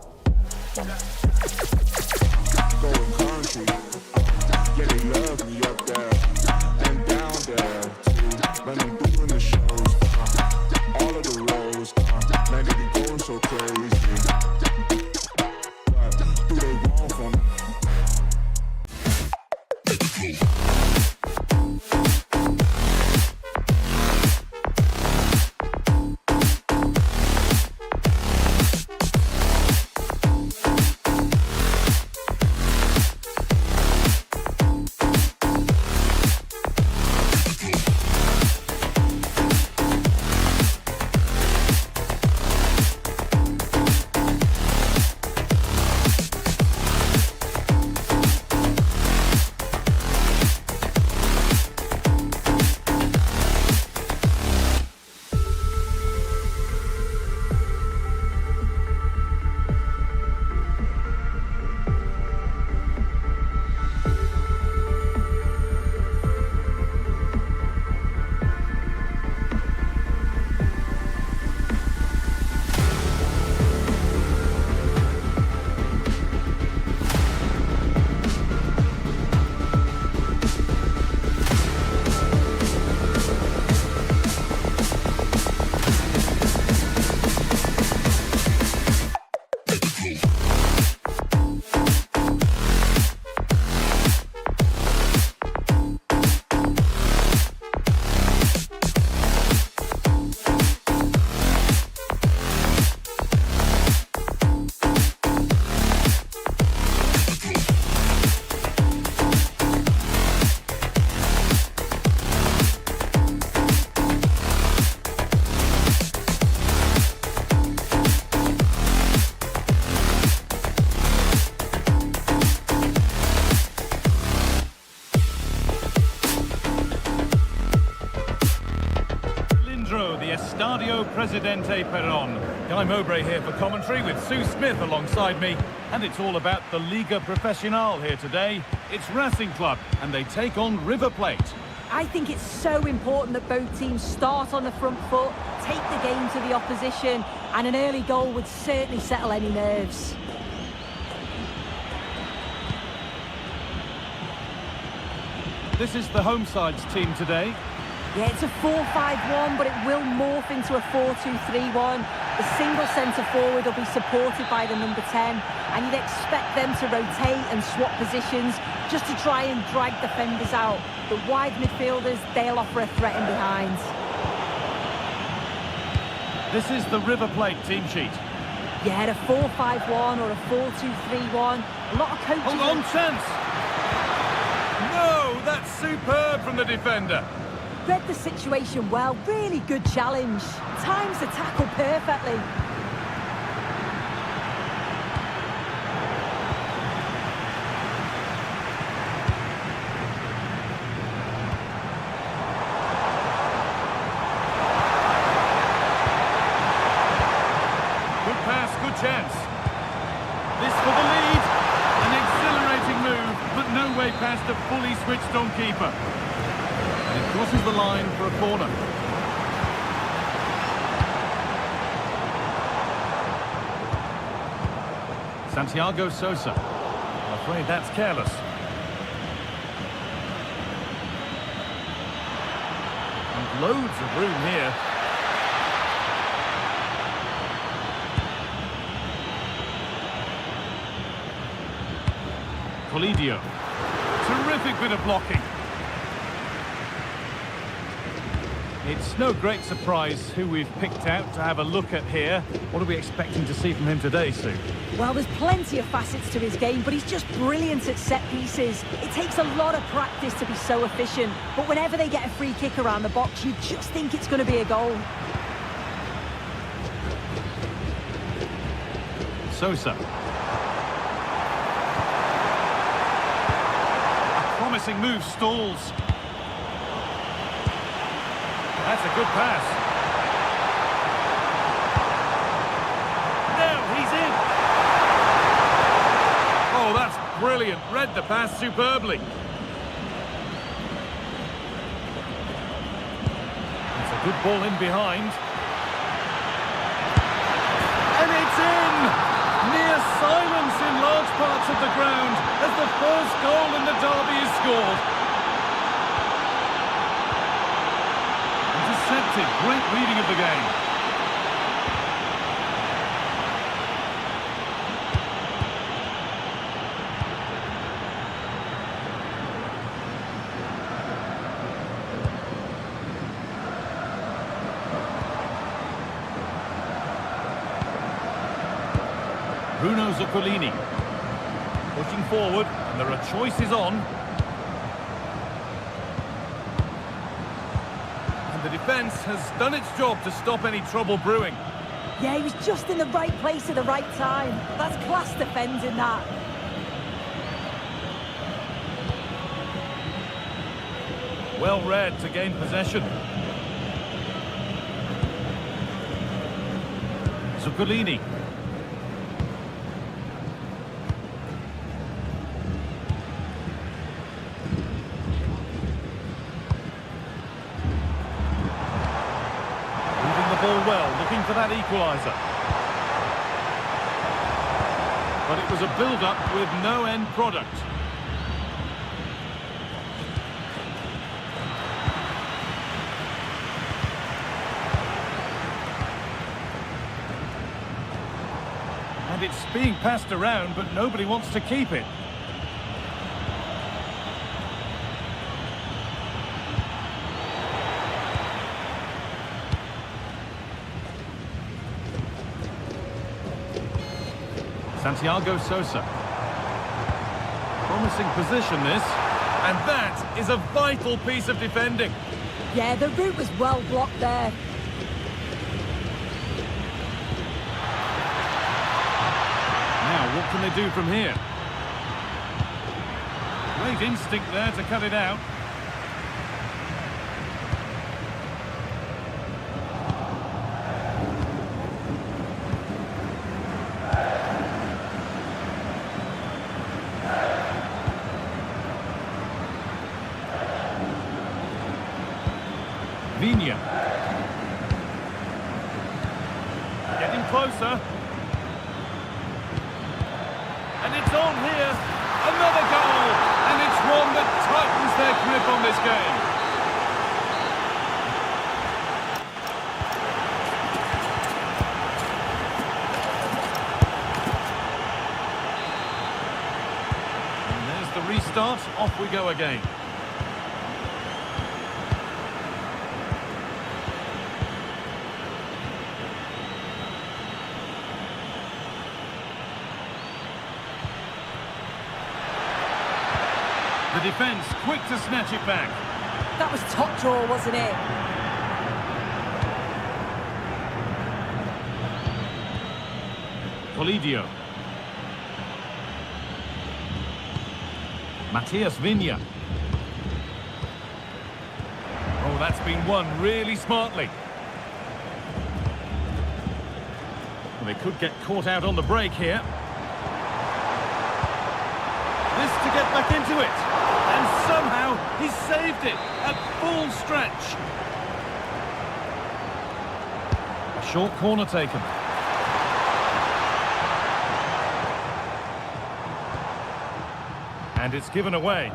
Going country, yeah, they love me up there and down there too. When I'm doing the shows, all of the roads, man, they be going so crazy. What do they wrong for me? Presidente Perón. Guy Mowbray here for commentary with Sue Smith alongside me. And it's all about the Liga Profesional here today. It's Racing Club, and they take on River Plate. I think it's so important that both teams start on the front foot, take the game to the opposition, and an early goal would certainly settle any nerves. This is the home side's team today. Yeah, it's a 4-5-1, but it will morph into a 4-2-3-1. The single centre-forward will be supported by the number 10, and you'd expect them to rotate and swap positions just to try and drag defenders out. The wide midfielders, they'll offer a threat in behind. This is the River Plate team sheet. Yeah, a 4-5-1 or a 4-2-3-1. A lot of coaches... Hold on, chance! No, that's superb from the defender. Read the situation well, really good challenge. Times the tackle perfectly. Good pass, good chance. This for the lead. An exhilarating move, but no way past a fully switched on keeper. And it crosses the line for a corner. Santiago Sosa. I'm afraid that's careless. And loads of room here. Colidio. Terrific bit of blocking. It's no great surprise who we've picked out to have a look at here. What are we expecting to see from him today, Sue? Well, there's plenty of facets to his game, but he's just brilliant at set pieces. It takes a lot of practice to be so efficient, but whenever they get a free kick around the box, you just think it's going to be a goal. Sosa. A promising move stalls. That's a good pass. Now he's in. Oh, that's brilliant. Read the pass superbly. It's a good ball in behind. And it's in! Near silence in large parts of the ground as the first goal in the derby is scored. Great reading of the game. Bruno Zuccolini pushing forward, and there are choices on. The defence has done its job to stop any trouble brewing. Yeah, he was just in the right place at the right time. That's class defending, that. Well read to gain possession. Zuccolini. Well, looking for that equaliser. But it was a build-up with no end product. And it's being passed around, but nobody wants to keep it. Santiago Sosa. Promising position, this. And that is a vital piece of defending. Yeah, the route was well blocked there. Now, what can they do from here? Great instinct there to cut it out. closer. And it's on here. Another goal. And it's one that tightens their grip on this game. And there's the restart. Off we go again. The defence quick to snatch it back. That was top draw, wasn't it? Polidio. Matias Viña. Oh, that's been won really smartly. Well, they could get caught out on the break here. This to get back into it. And somehow he saved it at full stretch. A short corner taken. And it's given away.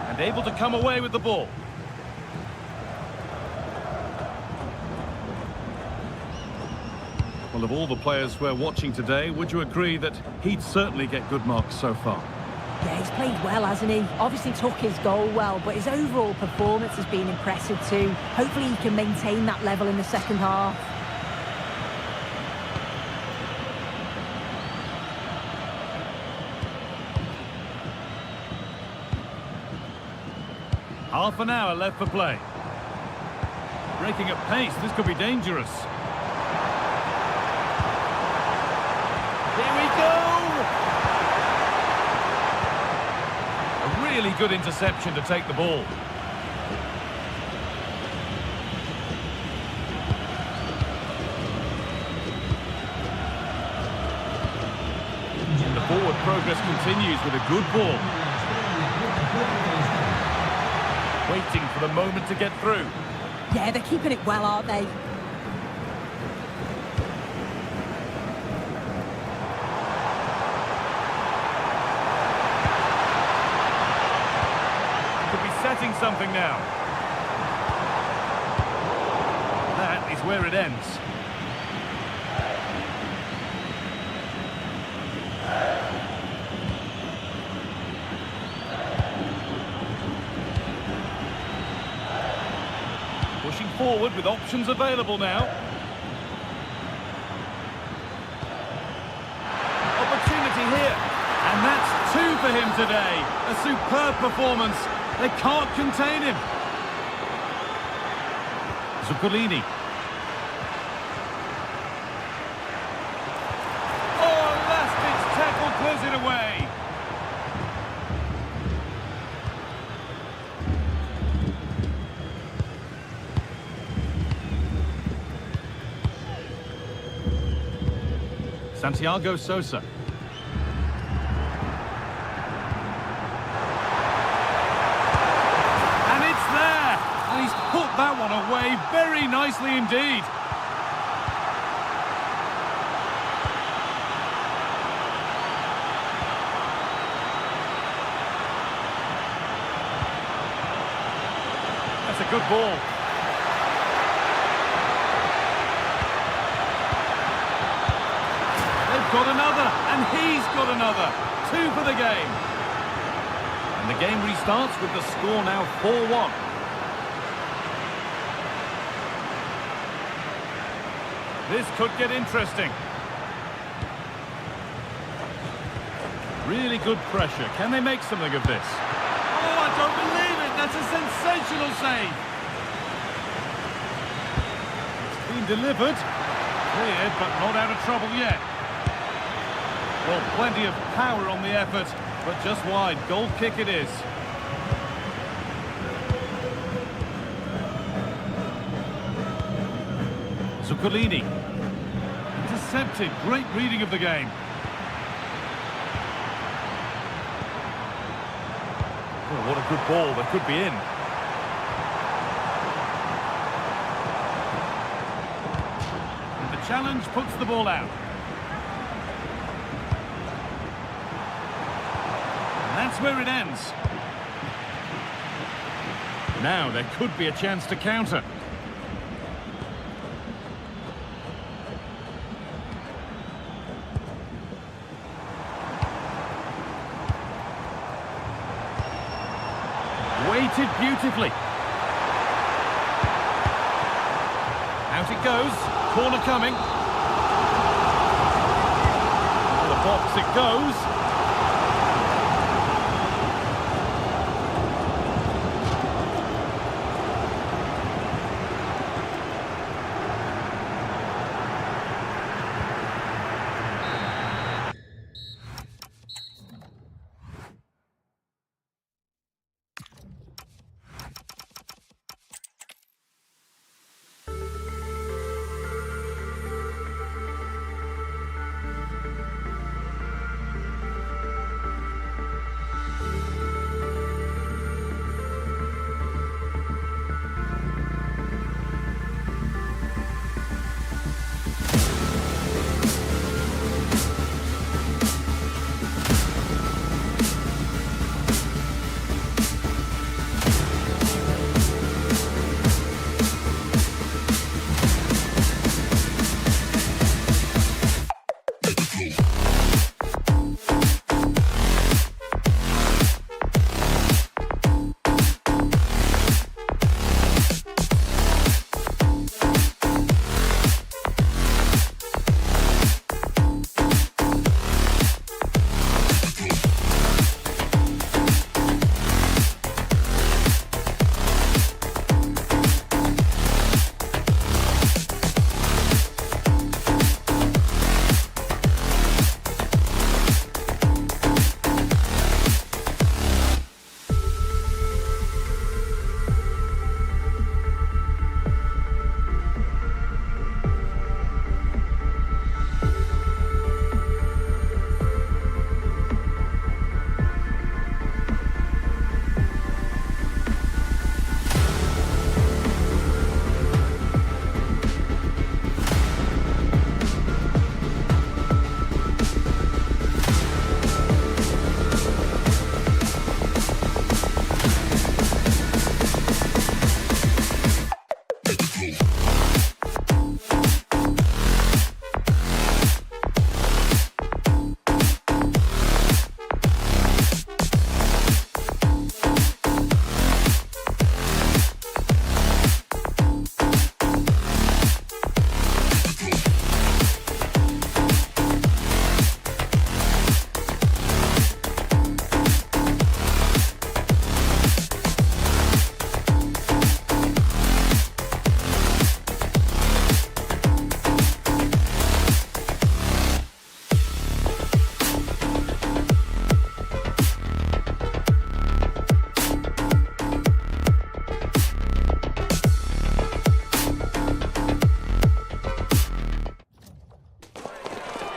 And able to come away with the ball. Well, of all the players we're watching today, would you agree that he'd certainly get good marks so far? Yeah, he's played well, hasn't he? Obviously took his goal well, but his overall performance has been impressive too. Hopefully he can maintain that level in the second half. Half an hour left for play. Breaking at pace, this could be dangerous. Here we go! A really good interception to take the ball. The forward progress continues with a good ball. Waiting for the moment to get through. Yeah, they're keeping it well, aren't they? Could be setting something now. That is where it ends. Pushing forward with options available now. Opportunity here. And that's two for him today. A superb performance. They can't contain him. Zuccolini. Oh, last-ditch tackle clears it away. Santiago Sosa. And it's there! And he's put that one away very nicely indeed. That's a good ball. Got another, and he's got another. Two for the game. And the game restarts with the score now 4-1. This could get interesting. Really good pressure. Can they make something of this? Oh, I don't believe it. That's a sensational save. It's been delivered. Cleared, but not out of trouble yet. Well, plenty of power on the effort, but just wide. Goal kick it is. Zuccolini. intercepted. Great reading of the game. Oh, what a good ball. That could be in. And the challenge puts the ball out. And that's where it ends. Now there could be a chance to counter. Weighted beautifully. Out it goes. Corner coming. To the box it goes.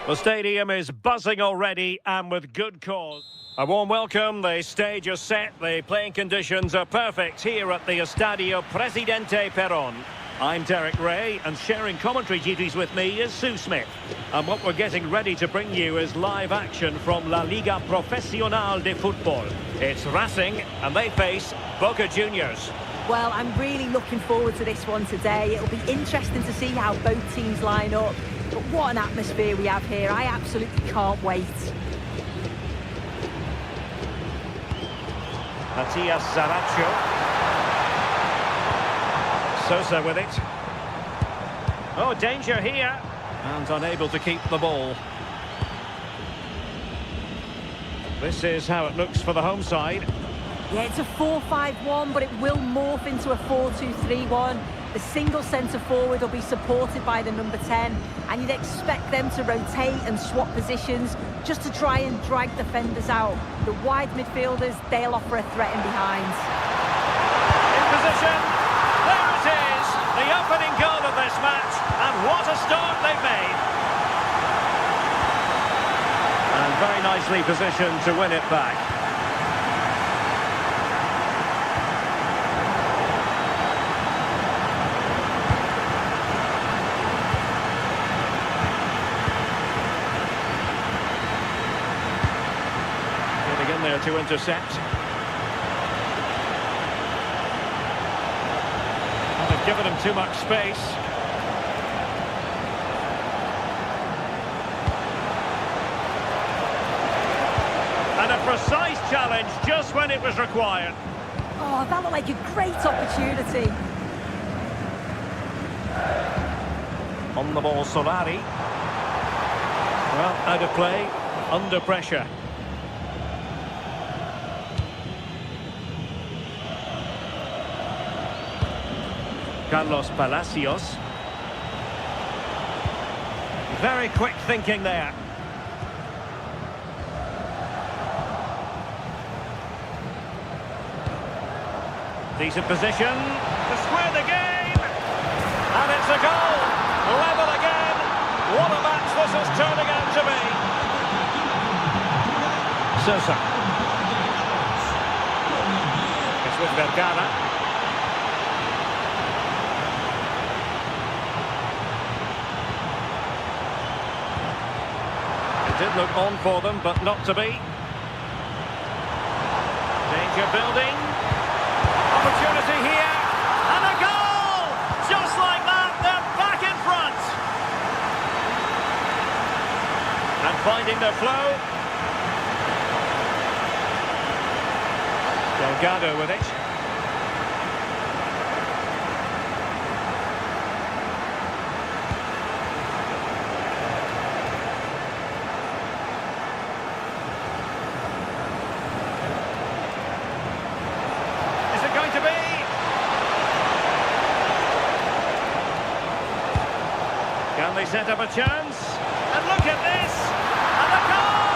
The stadium is buzzing already, and with good cause. A warm welcome. The stage is set. The playing conditions are perfect here at the Estadio Presidente Perón. I'm Derek Ray, and sharing commentary duties with me is Sue Smith. And what we're getting ready to bring you is live action from La Liga Profesional de Fútbol. It's Racing, and they face Boca Juniors. Well, I'm really looking forward to this one today. It'll be interesting to see how both teams line up. But what an atmosphere we have here. I absolutely can't wait. Matias Zaracho. Sosa with it. Oh, danger here. And unable to keep the ball. This is how it looks for the home side. Yeah, it's a 4-5-1, but it will morph into a 4-2-3-1. The single centre-forward will be supported by the number 10, and you'd expect them to rotate and swap positions just to try and drag defenders out. The wide midfielders, they'll offer a threat in behind. In position. There it is. The opening goal of this match, and what a start they've made. Very nicely positioned to win it back. Getting in there to intercept. Well, they've given him too much space. And a precise challenge just when it was required. Oh, that looked like a great opportunity. On the ball, Solari. Well, out of play, under pressure. Carlos Palacios. Very quick thinking there. Decent position to square the game. And it's a goal. Level again. What a match this is turning out to be. Sosa. It's with Vergara. It did look on for them, but not to be. Danger building. Opportunity here, and a goal! Just like that, they're back in front. And finding their flow. Delgado with it. To be. Can they set up a chance? And look at this! And a goal!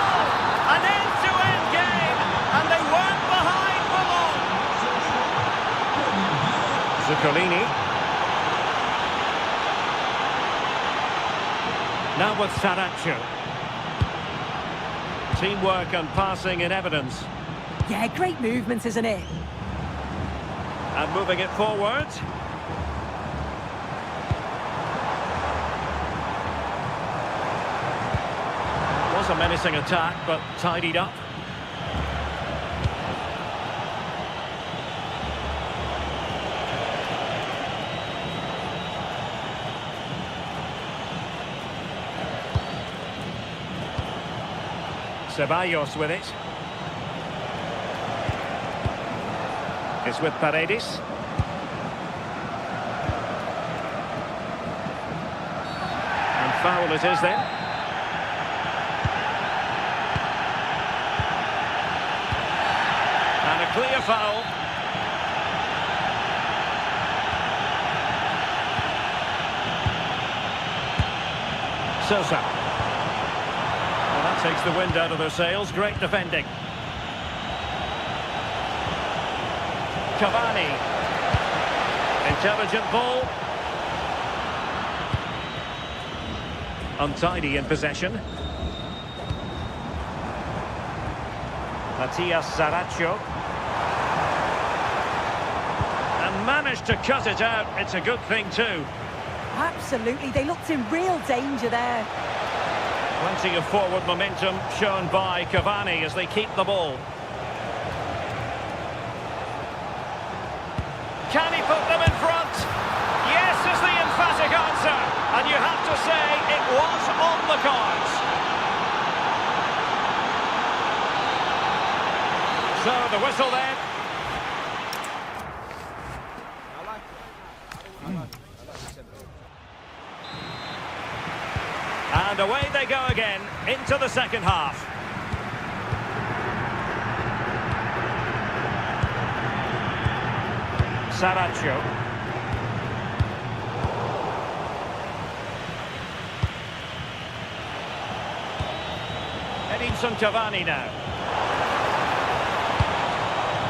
An end-to-end game! And they weren't behind for long! Zuccolini. Now with Saracho. Teamwork and passing in evidence. Yeah, great movement, isn't it? And moving it forward. Was a menacing attack, but tidied up. Ceballos with it. It's with Paredes. And foul it is then. And a clear foul. Sosa. Well, that takes the wind out of their sails. Great defending. Cavani. Intelligent ball. Untidy in possession. Matias Saracho. And managed to cut it out. It's a good thing too. Absolutely, they looked in real danger there. Plenty of forward momentum shown by Cavani as they keep the ball. Can he put them in front? Yes is the emphatic answer. And you have to say it was on the cards. So the whistle then. And away they go again into the second half. Saracho. Edinson Cavani now.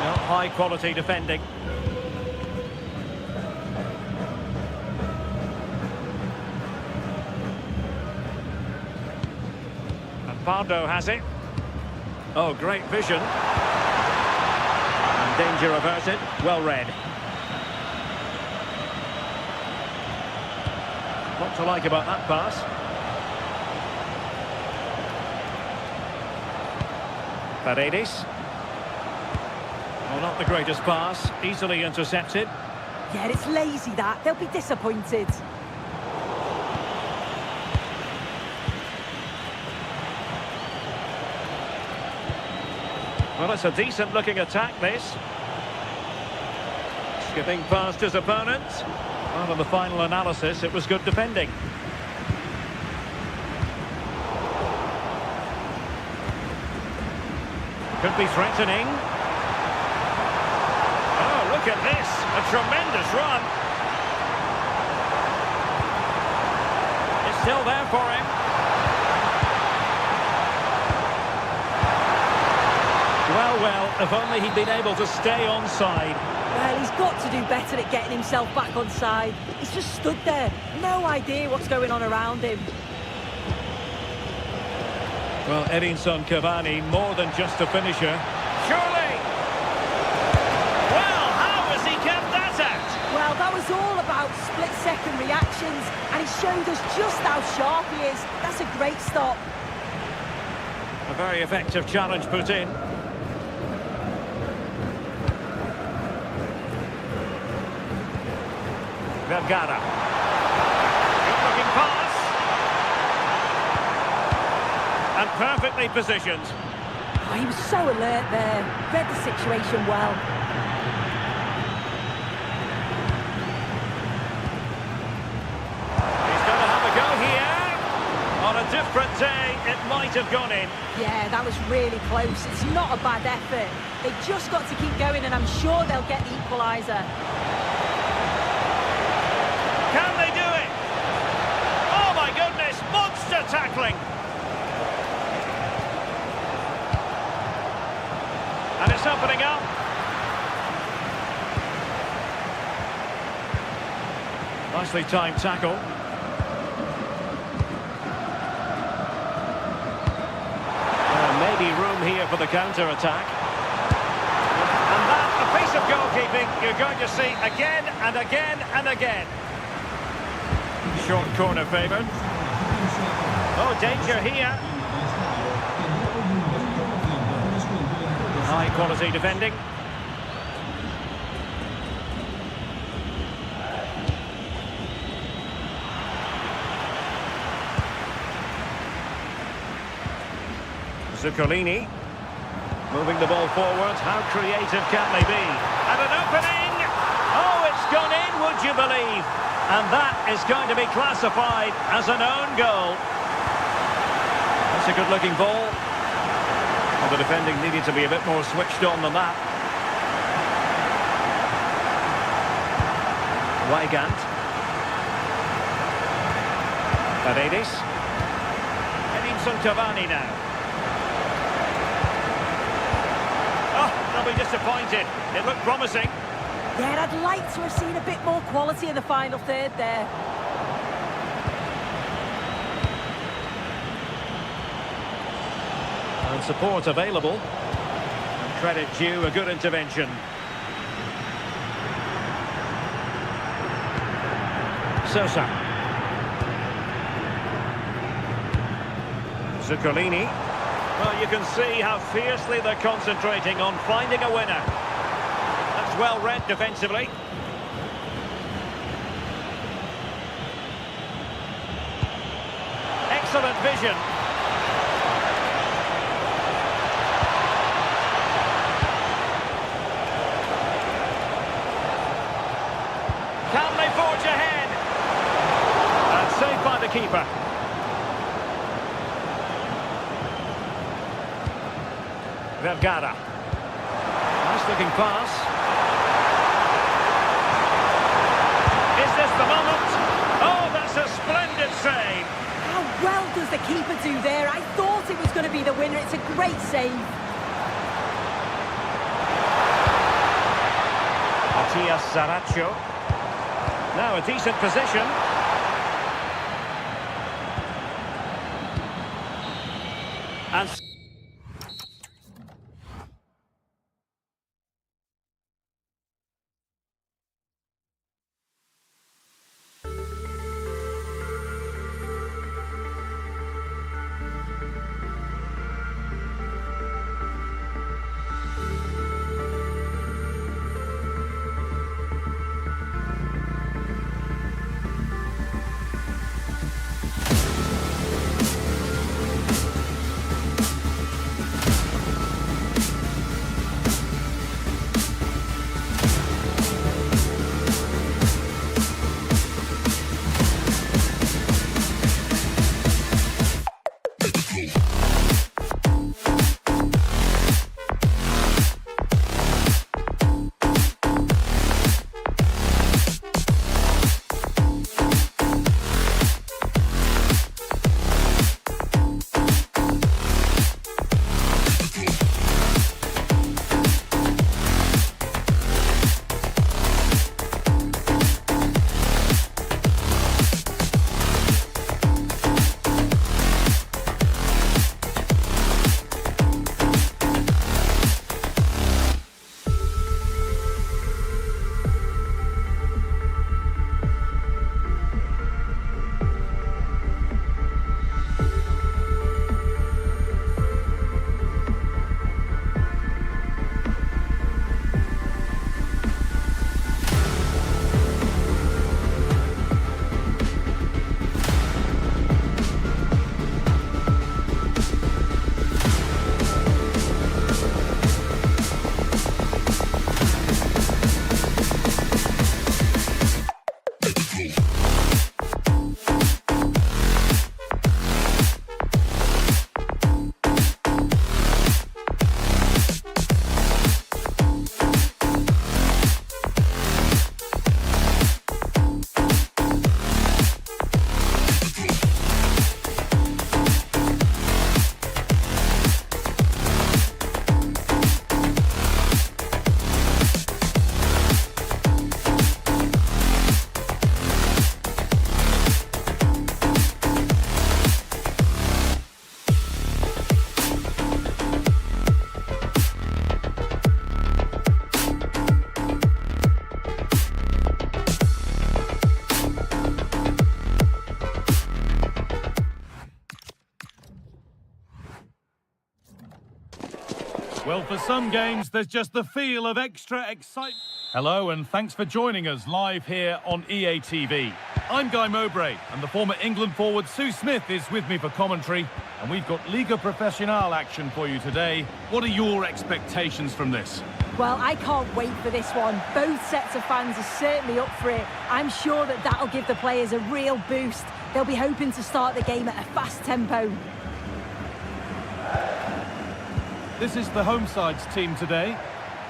Well, high quality defending. And Pardo has it. Oh, great vision. And danger averted. Well read. What to like about that pass? Paredes. Well, not the greatest pass. Easily intercepted. Yeah, it's lazy that. They'll be disappointed. Well, it's a decent-looking attack, this. Skipping past his opponent. Well, in the final analysis, it was good defending. Could be threatening. Oh, look at this. A tremendous run. It's still there for him. Well, if only he'd been able to stay onside. Well, he's got to do better at getting himself back on side. He's just stood there. No idea what's going on around him. Well, Edinson Cavani, more than just a finisher. Surely! Well, how has he kept that out? Well, that was all about split-second reactions, and he showed us just how sharp he is. That's a great stop. A very effective challenge put in. Vergara. Good-looking pass. And perfectly positioned. Oh, he was so alert there. Read the situation well. He's going to have a go here. On a different day, it might have gone in. Yeah, that was really close. It's not a bad effort. They've just got to keep going, and I'm sure they'll get the equaliser. Can they do it? Oh my goodness, monster tackling. And it's opening up. Nicely timed tackle. Maybe room here for the counter-attack. And that, a piece of goalkeeping you're going to see again and again and again. Short corner favoured. Oh, danger here. High quality defending. Zuccolini. Moving the ball forward. How creative can they be? And an opening! Oh, it's gone in, would you believe? And that is going to be classified as an own goal. That's a good-looking ball. Well, the defending needed to be a bit more switched on than that. Weigand. Paredes. Edinson Cavani now. Oh, they'll be disappointed. It looked promising. Yeah, I'd like to have seen a bit more quality in the final third there. And support available. And credit due, a good intervention. Sosa. Zuccolini. Well, you can see how fiercely they're concentrating on finding a winner. That's well read defensively. Excellent vision. Can they forge ahead? And saved by the keeper. Vergara. Nice looking pass. Is this the moment? Oh, that's a splendid save. How well does the keeper do there? I thought it was going to be the winner. It's a great save. Matias Saracho. Now a decent position. And Well, for some games, there's just the feel of extra excitement. Hello, and thanks for joining us live here on EA TV. I'm Guy Mowbray, and the former England forward Sue Smith is with me for commentary. And we've got Liga Professional action for you today. What are your expectations from this? Well, I can't wait for this one. Both sets of fans are certainly up for it. I'm sure that that'll give the players a real boost. They'll be hoping to start the game at a fast tempo. This is the home side's team today.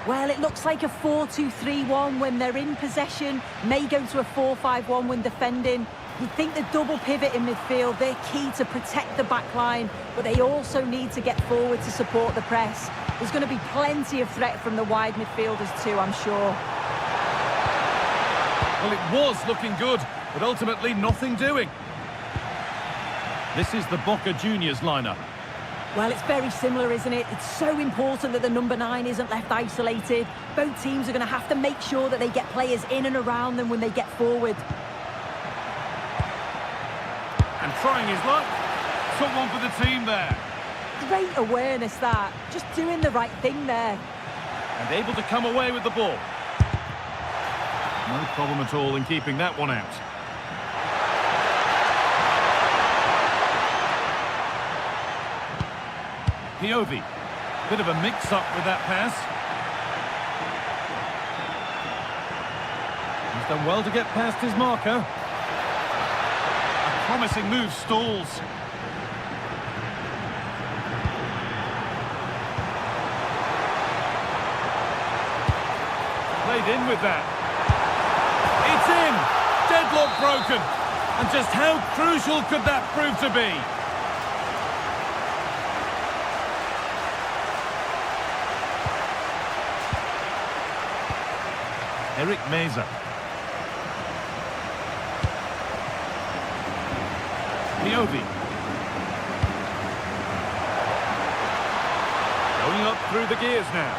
Well, it looks like a 4-2-3-1 when they're in possession. May go to a 4-5-1 when defending. You'd think the double pivot in midfield, they're key to protect the back line, but they also need to get forward to support the press. There's going to be plenty of threat from the wide midfielders too, I'm sure. Well, it was looking good, but ultimately nothing doing. This is the Boca Juniors lineup. Well, it's very similar, isn't it? It's so important that the number 9 isn't left isolated. Both teams are going to have to make sure that they get players in and around them when they get forward. And trying his luck. Took one for the team there. Great awareness, that. Just doing the right thing there. And able to come away with the ball. No problem at all in keeping that one out. Piovi. Bit of a mix-up with that pass. He's done well to get past his marker. A promising move stalls. Played in with that. It's in! Deadlock broken. And just how crucial could that prove to be? Eric Meza. Piovi. Going up through the gears now.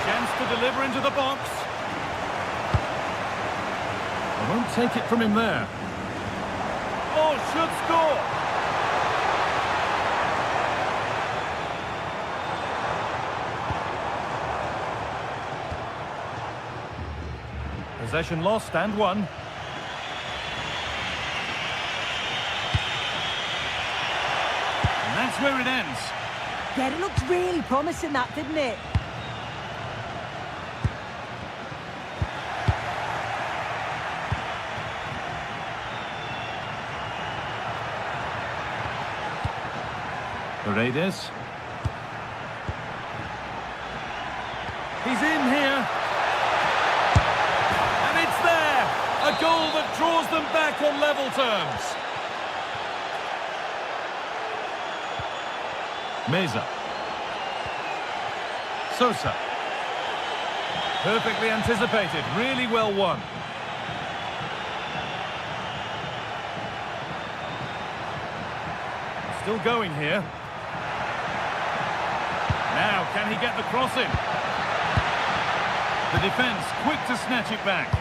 Chance to deliver into the box. I won't take it from him there. Oh, should score! Possession lost and won. And that's where it ends. Yeah, it looked really promising, that, didn't it? Paredes. He's in here. A goal that draws them back on level terms. Meza. Sosa. Perfectly anticipated, really well won. Still going here. Now, can he get the cross in? The defence quick to snatch it back.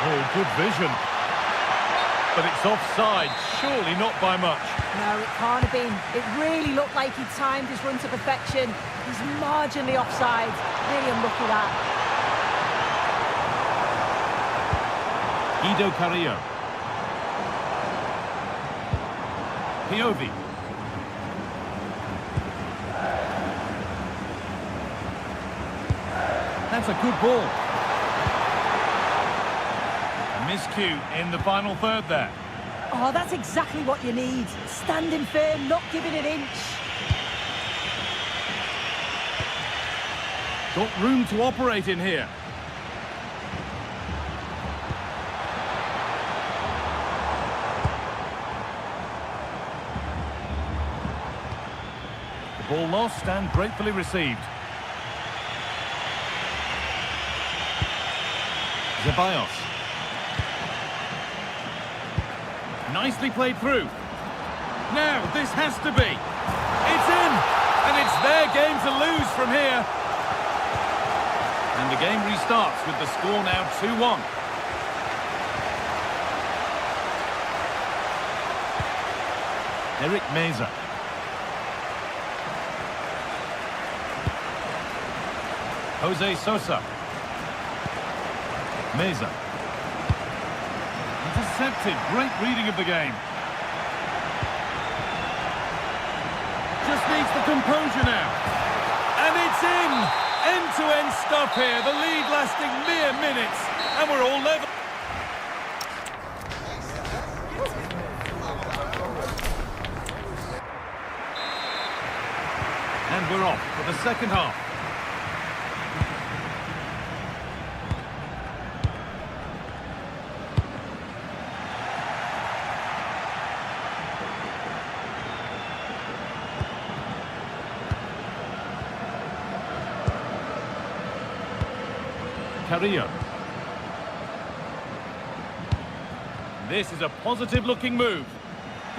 Oh, good vision. But it's offside, surely not by much. No, it can't have been. It really looked like he timed his run to perfection. He's marginally offside. Really unlucky, that. Guido Carrillo. Piovi. That's a good ball. Miscue in the final third there. Oh, that's exactly what you need. Standing firm, not giving an inch. Got room to operate in here. The ball lost and gratefully received. Ceballos. Nicely played through. Now, this has to be. It's in! And it's their game to lose from here. And the game restarts with the score now 2-1. Eric Meza. Jose Sosa. Meza. Intercepted. Great reading of the game. Just needs the composure now. And it's in! End-to-end stuff here. The lead lasting mere minutes. And we're all level. And we're off for the second half. Carrillo. This is a positive-looking move.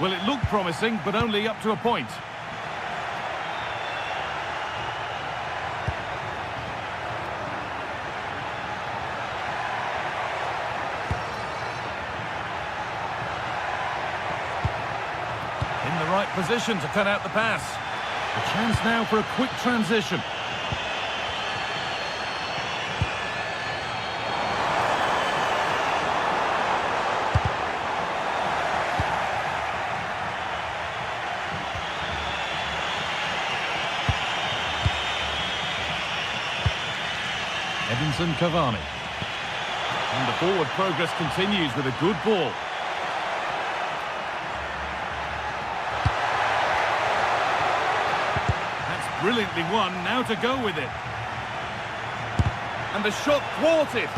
Well, it looked promising, but only up to a point. In the right position to cut out the pass. A chance now for a quick transition. Edinson Cavani. And the forward progress continues with a good ball. That's brilliantly won, now to go with it. And the shot thwarted.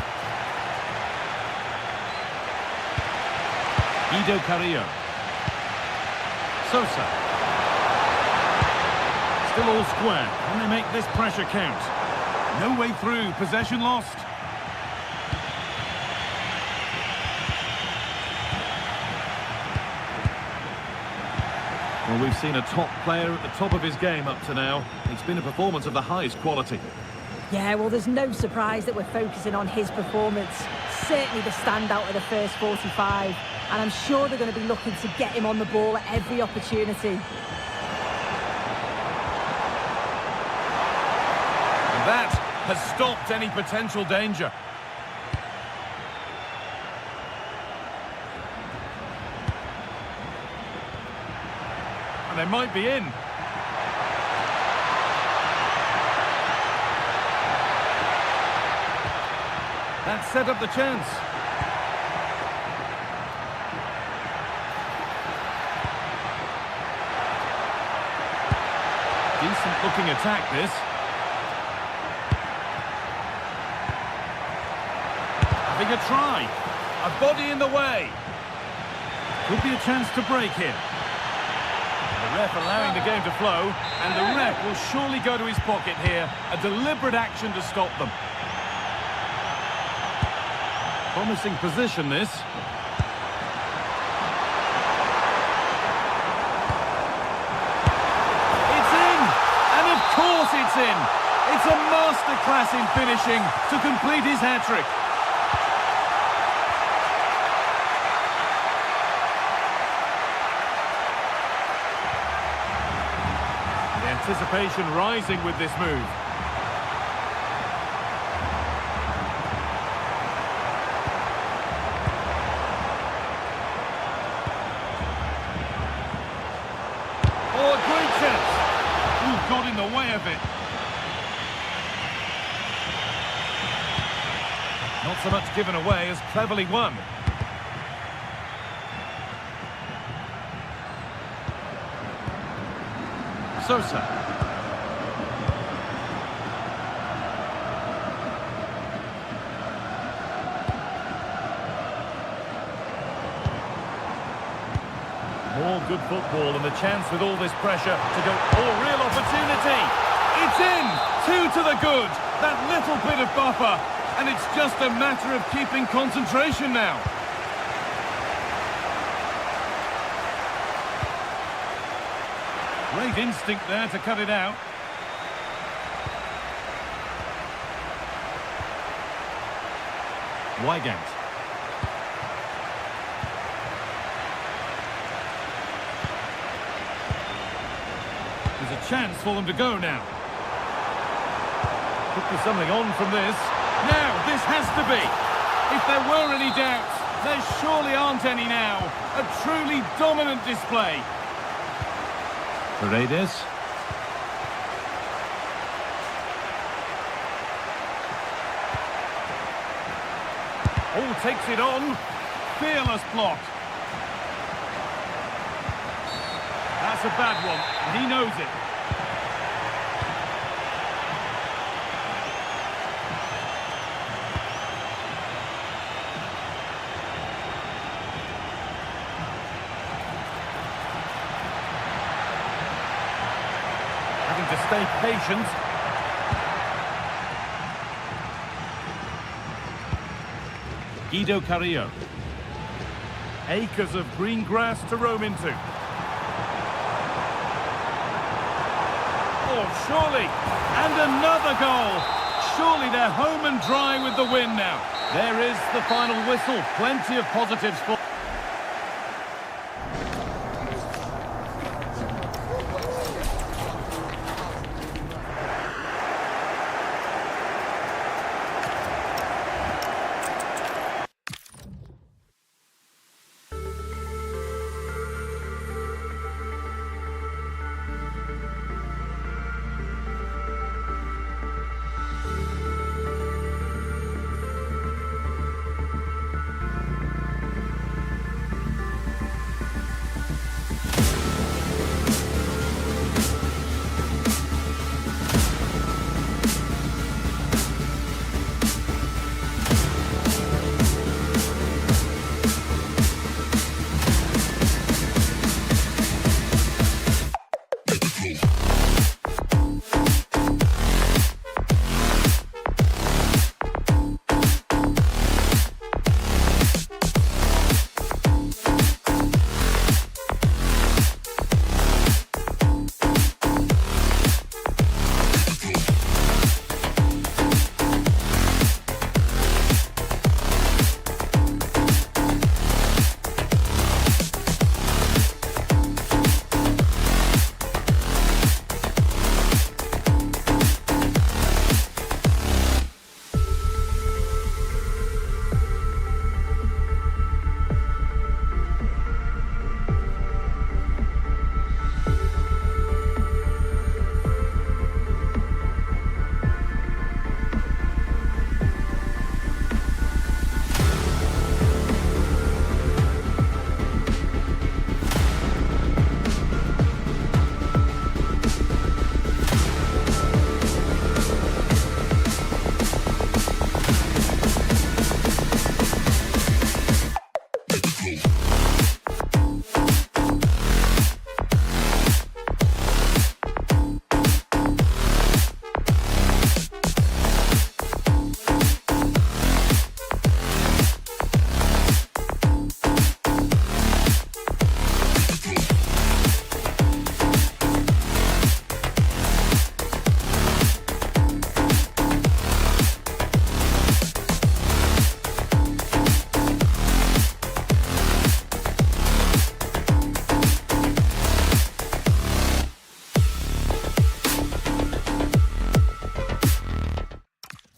Guido Carrillo. Sosa. Still all square. Can they make this pressure count? No way through, possession lost. Well, we've seen a top player at the top of his game up to now. It's been a performance of the highest quality. Yeah, well, there's no surprise that we're focusing on his performance. Certainly the standout of the first 45. And I'm sure they're going to be looking to get him on the ball at every opportunity. That has stopped any potential danger. And they might be in. That set up the chance. Decent looking attack this. Having a try. A body in the way. Could be a chance to break here. The ref allowing the game to flow, and the ref will surely go to his pocket here. A deliberate action to stop them. Promising position this. It's in! And of course it's in! It's a masterclass in finishing to complete his hat-trick. Anticipation rising with this move. Oh, a great chance. Ooh, got in the way of it. Not so much given away as cleverly won. Sosa. More good football and the chance with all this pressure to go. Oh, real opportunity. It's in. 2 to the good. That little bit of buffer. And it's just a matter of keeping concentration now. Great instinct there to cut it out. Weigand. There's a chance for them to go now. Could be something on from this. Now, this has to be. If there were any doubts, there surely aren't any now. A truly dominant display. Paredes. Oh, takes it on. Fearless block. That's a bad one, and he knows it. Having to stay patient. Guido Carrillo. Acres of green grass to roam into. Oh, surely. And another goal. Surely they're home and dry with the win now. There is the final whistle. Plenty of positives for...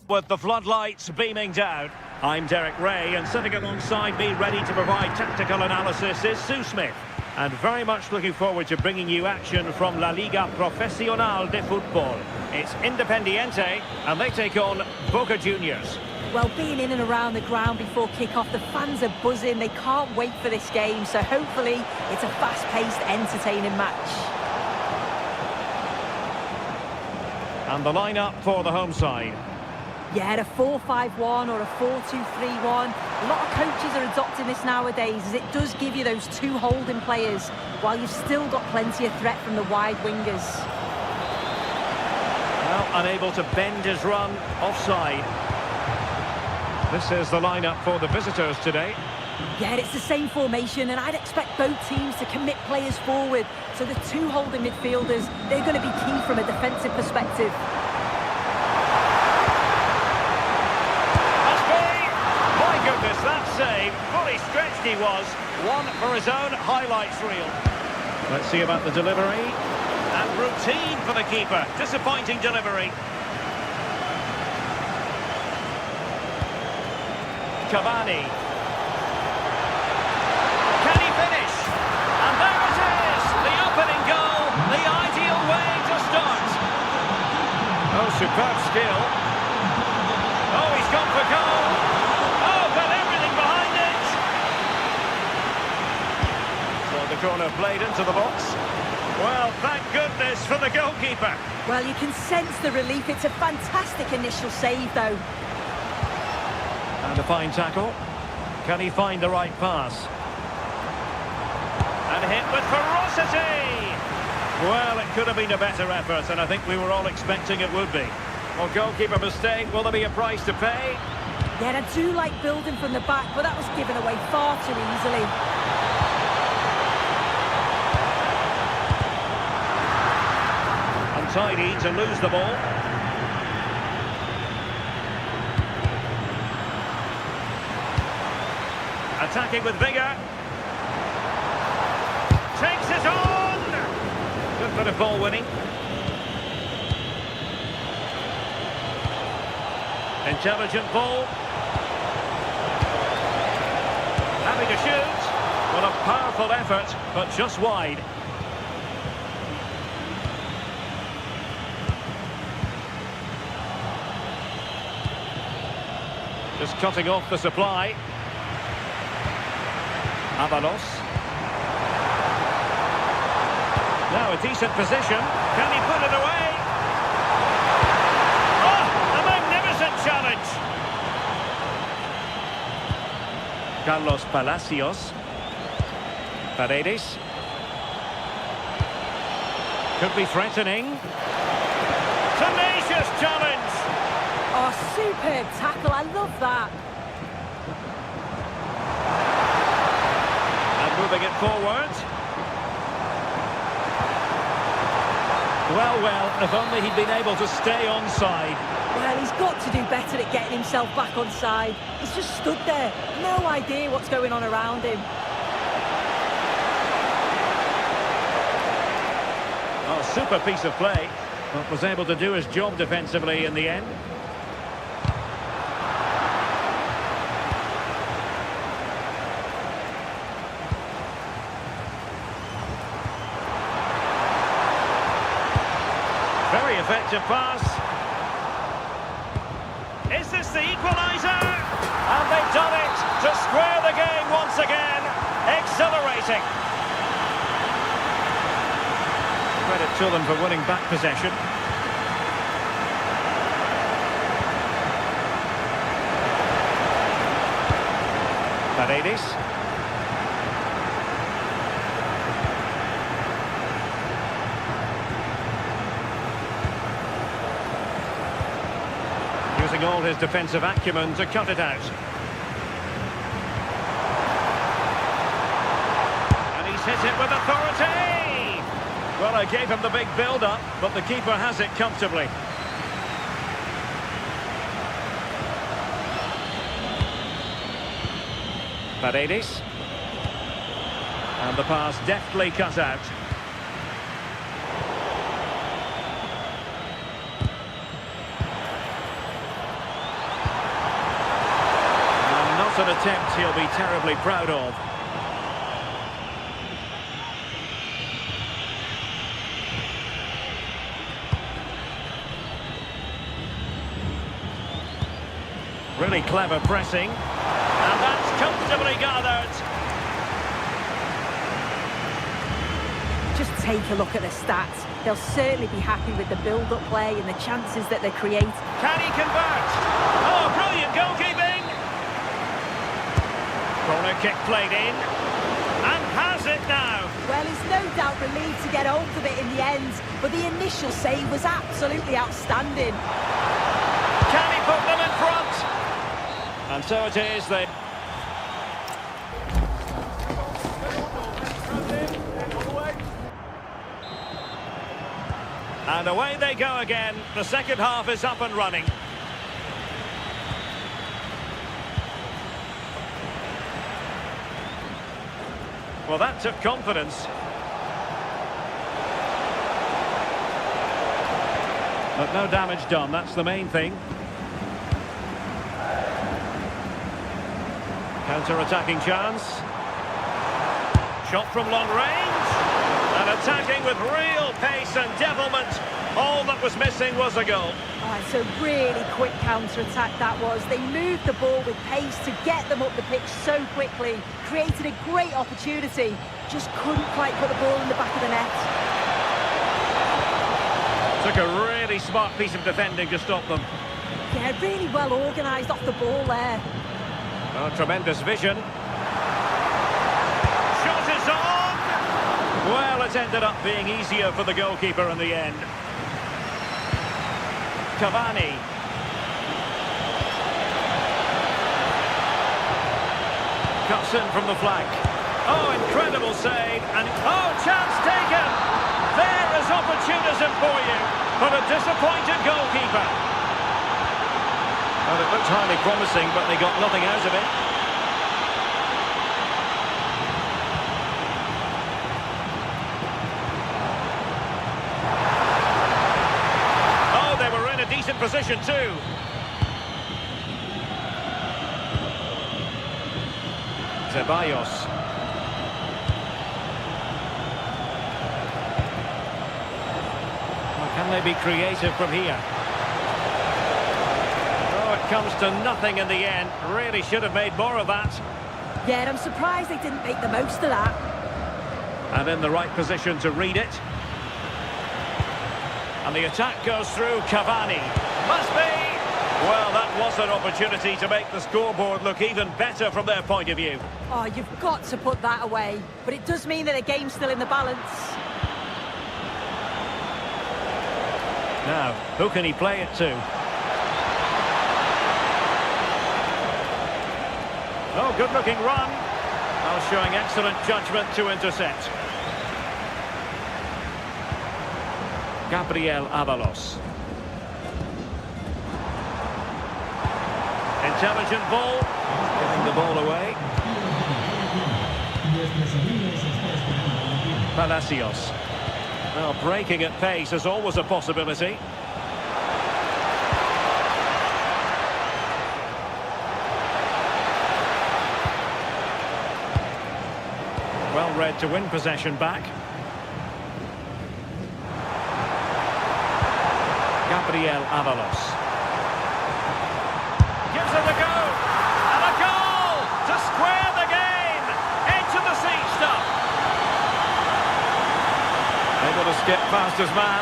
With the floodlights beaming down, I'm Derek Ray, and sitting alongside me ready to provide tactical analysis is Sue Smith. And very much looking forward to bringing you action from La Liga Profesional de Football. It's Independiente, and they take on Boca Juniors. Well, being in and around the ground before kick-off, the fans are buzzing. They can't wait for this game, so hopefully it's a fast-paced, entertaining match. And the lineup for the home side. Yeah, a 4-5-1 or a 4-2-3-1. A lot of coaches are adopting this nowadays, as it does give you those two holding players, while you've still got plenty of threat from the wide wingers. Well, unable to bend his run, offside. This is the lineup for the visitors today. Yeah, it's the same formation, and I'd expect both teams to commit players forward. So the two holding midfielders, they're going to be key from a defensive perspective. Goodness, that save, fully stretched he was. One for his own highlights reel. Let's see about the delivery. And routine for the keeper. Disappointing delivery. Cavani. Can he finish? And there it is! The opening goal, the ideal way to start. Oh, superb skill. Oh, he's gone for goal. Oh, got everything behind it. So the corner played into the box. Well, thank goodness for the goalkeeper. Well, you can sense the relief. It's a fantastic initial save, though. And a fine tackle. Can he find the right pass? And hit with ferocity! Well, it could have been a better effort, and I think we were all expecting it would be. Well, goalkeeper mistake, will there be a price to pay? Yeah, I do like building from the back, but that was given away far too easily. Untidy to lose the ball. Attacking with vigour. Takes it on! Good bit of ball winning. Intelligent ball. Having to shoot. Well, a powerful effort, but just wide. Just cutting off the supply. Avalos. Now a decent position. Can he put it away? Oh, a magnificent challenge. Carlos Palacios. Paredes. Could be threatening. Tenacious challenge. Oh, superb tackle. I love that. Moving it forward. Well, if only he'd been able to stay onside. Well, he's got to do better at getting himself back onside. He's just stood there. No idea what's going on around him. Oh, super piece of play. But was able to do his job defensively in the end. Very effective pass. Is this the equaliser? And they've done it to square the game once again. Exhilarating. Credit to them for winning back possession. Paredes. Using all his defensive acumen to cut it out. And he's hit it with authority! Well, I gave him the big build-up, but the keeper has it comfortably. Paredes. And the pass deftly cut out. An attempt he'll be terribly proud of. Really clever pressing. And that's comfortably gathered. Just take a look at the stats. They'll certainly be happy with the build-up play and the chances that they create. Can he convert? Oh, brilliant goalkeeping! Corner kick played in, and has it now. Well, he's no doubt relieved to get hold of it in the end, but the initial save was absolutely outstanding. Can he put them in front? And so it is. And away they go again. The second half is up and running. Well, that took confidence. But no damage done, that's the main thing. Counter-attacking chance. Shot from long range. And attacking with real pace and devilment. All that was missing was a goal. Oh, it's a really quick counter-attack that was. They moved the ball with pace to get them up the pitch so quickly. Created a great opportunity. Just couldn't quite put the ball in the back of the net. Took a really smart piece of defending to stop them. Yeah, really well organised off the ball there. Oh, tremendous vision. Shot is on! Well, it ended up being easier for the goalkeeper in the end. Cavani. Cuts in from the flank. Oh, incredible save. And, oh, chance taken! There is opportunism for you, but a disappointed goalkeeper. Well, it looked highly promising, but they got nothing out of it. Oh, they were in a decent position too. Ceballos. Well, can they be creative from here? Comes to nothing in the end. Really should have made more of that. Yeah, and I'm surprised they didn't make the most of that. And in the right position to read it. And the attack goes through Cavani. Must be! Well, that was an opportunity to make the scoreboard look even better from their point of view. Oh, you've got to put that away. But it does mean that the game's still in the balance. Now, who can he play it to? Oh, good-looking run. Now showing excellent judgment to intercept. Gabriel Avalos. Intelligent ball. Giving the ball away. Palacios. Well, breaking at pace is always a possibility. Well read to win possession back. Gabriel Avalos. Gives it a go. And a goal to square the game. Into the seat stuff. Able to skip past his man.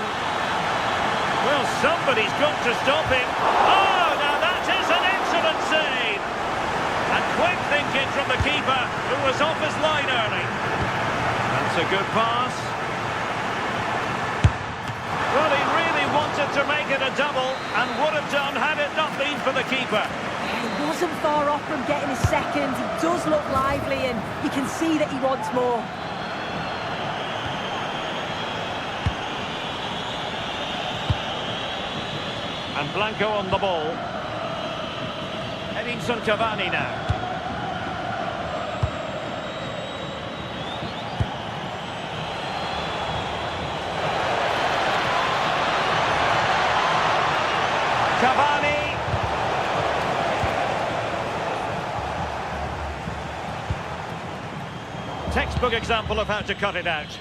Well, somebody's got to stop him. Oh, now that is an excellent save. And quick thinking from the keeper, who was off his line early. That's a good pass. Well, he really wanted to make it a double, and would have done had it not been for the keeper. He wasn't far off from getting his second. He does look lively, and you can see that he wants more. And Blanco on the ball. Edinson Cavani now. Cavani. Textbook example of how to cut it out.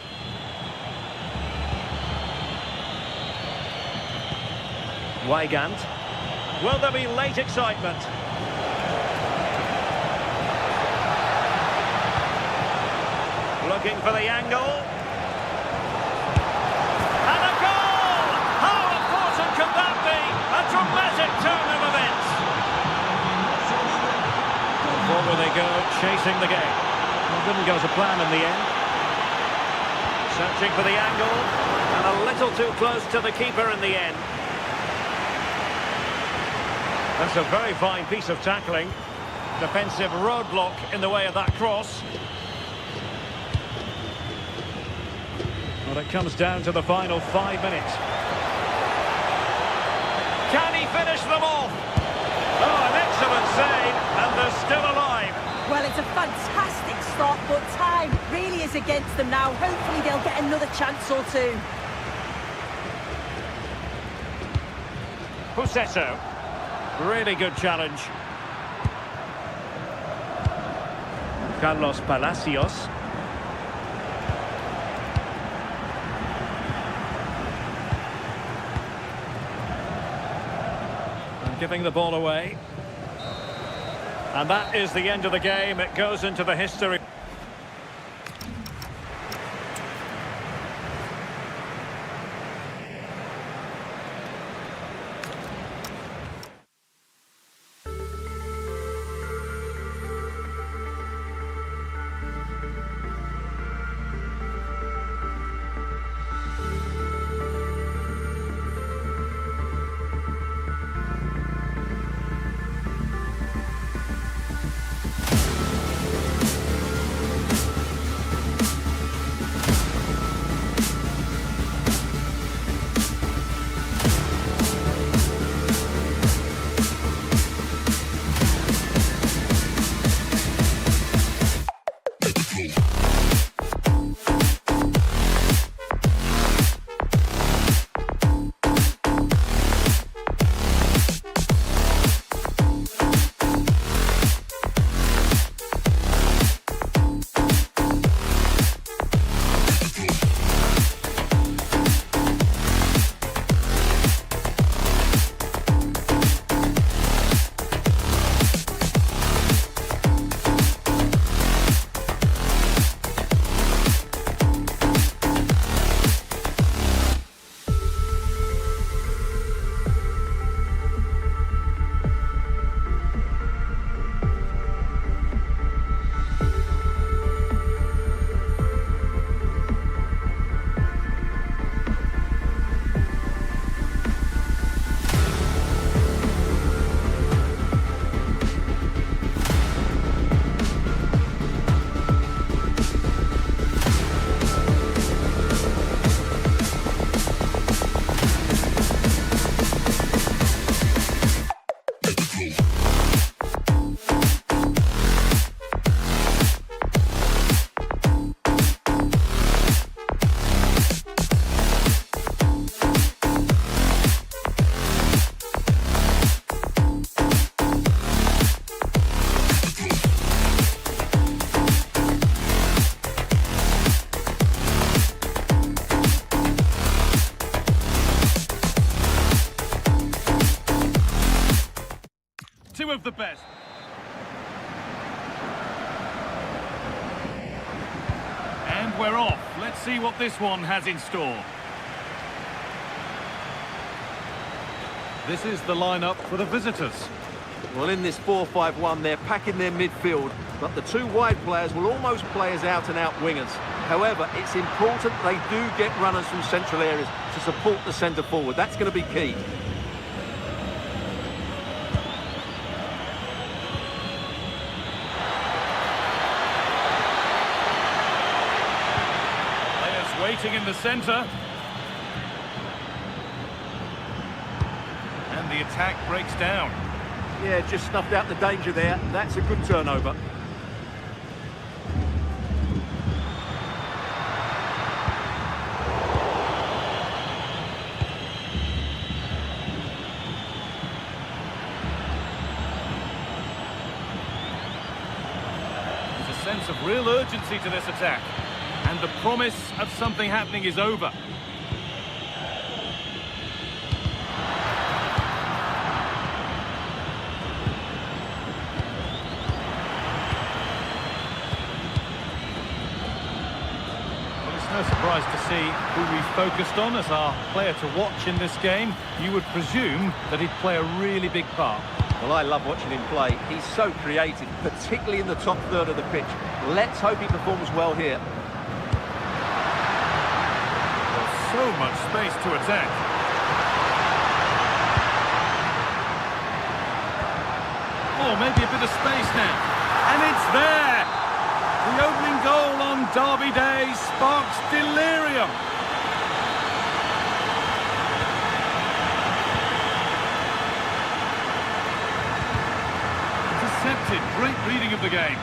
Weigand. Will there be late excitement? Looking for the angle. And a goal! How important can that be? A dramatic turn of events. Forward they go, chasing the game. Well, didn't go to plan in the end. Searching for the angle. And a little too close to the keeper in the end. That's a very fine piece of tackling. Defensive roadblock in the way of that cross. Well, it comes down to the final 5 minutes. Can he finish them off? Oh, an excellent save, and they're still alive. Well, it's a fantastic start, but time really is against them now. Hopefully they'll get another chance or two. Possessor. Really good challenge. Carlos Palacios. And giving the ball away. And that is the end of the game. It goes into the history. Two of the best. And we're off. Let's see what this one has in store. This is the lineup for the visitors. Well, in this 4-5-1, they're packing their midfield, but the two wide players will almost play as out-and-out wingers. However, it's important they do get runners from central areas to support the centre forward. That's going to be key. Waiting in the centre. And the attack breaks down. Yeah, just snuffed out the danger there. That's a good turnover. There's a sense of real urgency to this attack. And the promise of something happening is over. Well, it's no surprise to see who we focused on as our player to watch in this game. You would presume that he'd play a really big part. Well, I love watching him play. He's so creative, particularly in the top third of the pitch. Let's hope he performs well here. So much space to attack. Oh, maybe a bit of space now. And it's there! The opening goal on Derby Day sparks delirium. Intercepted. Great reading of the game.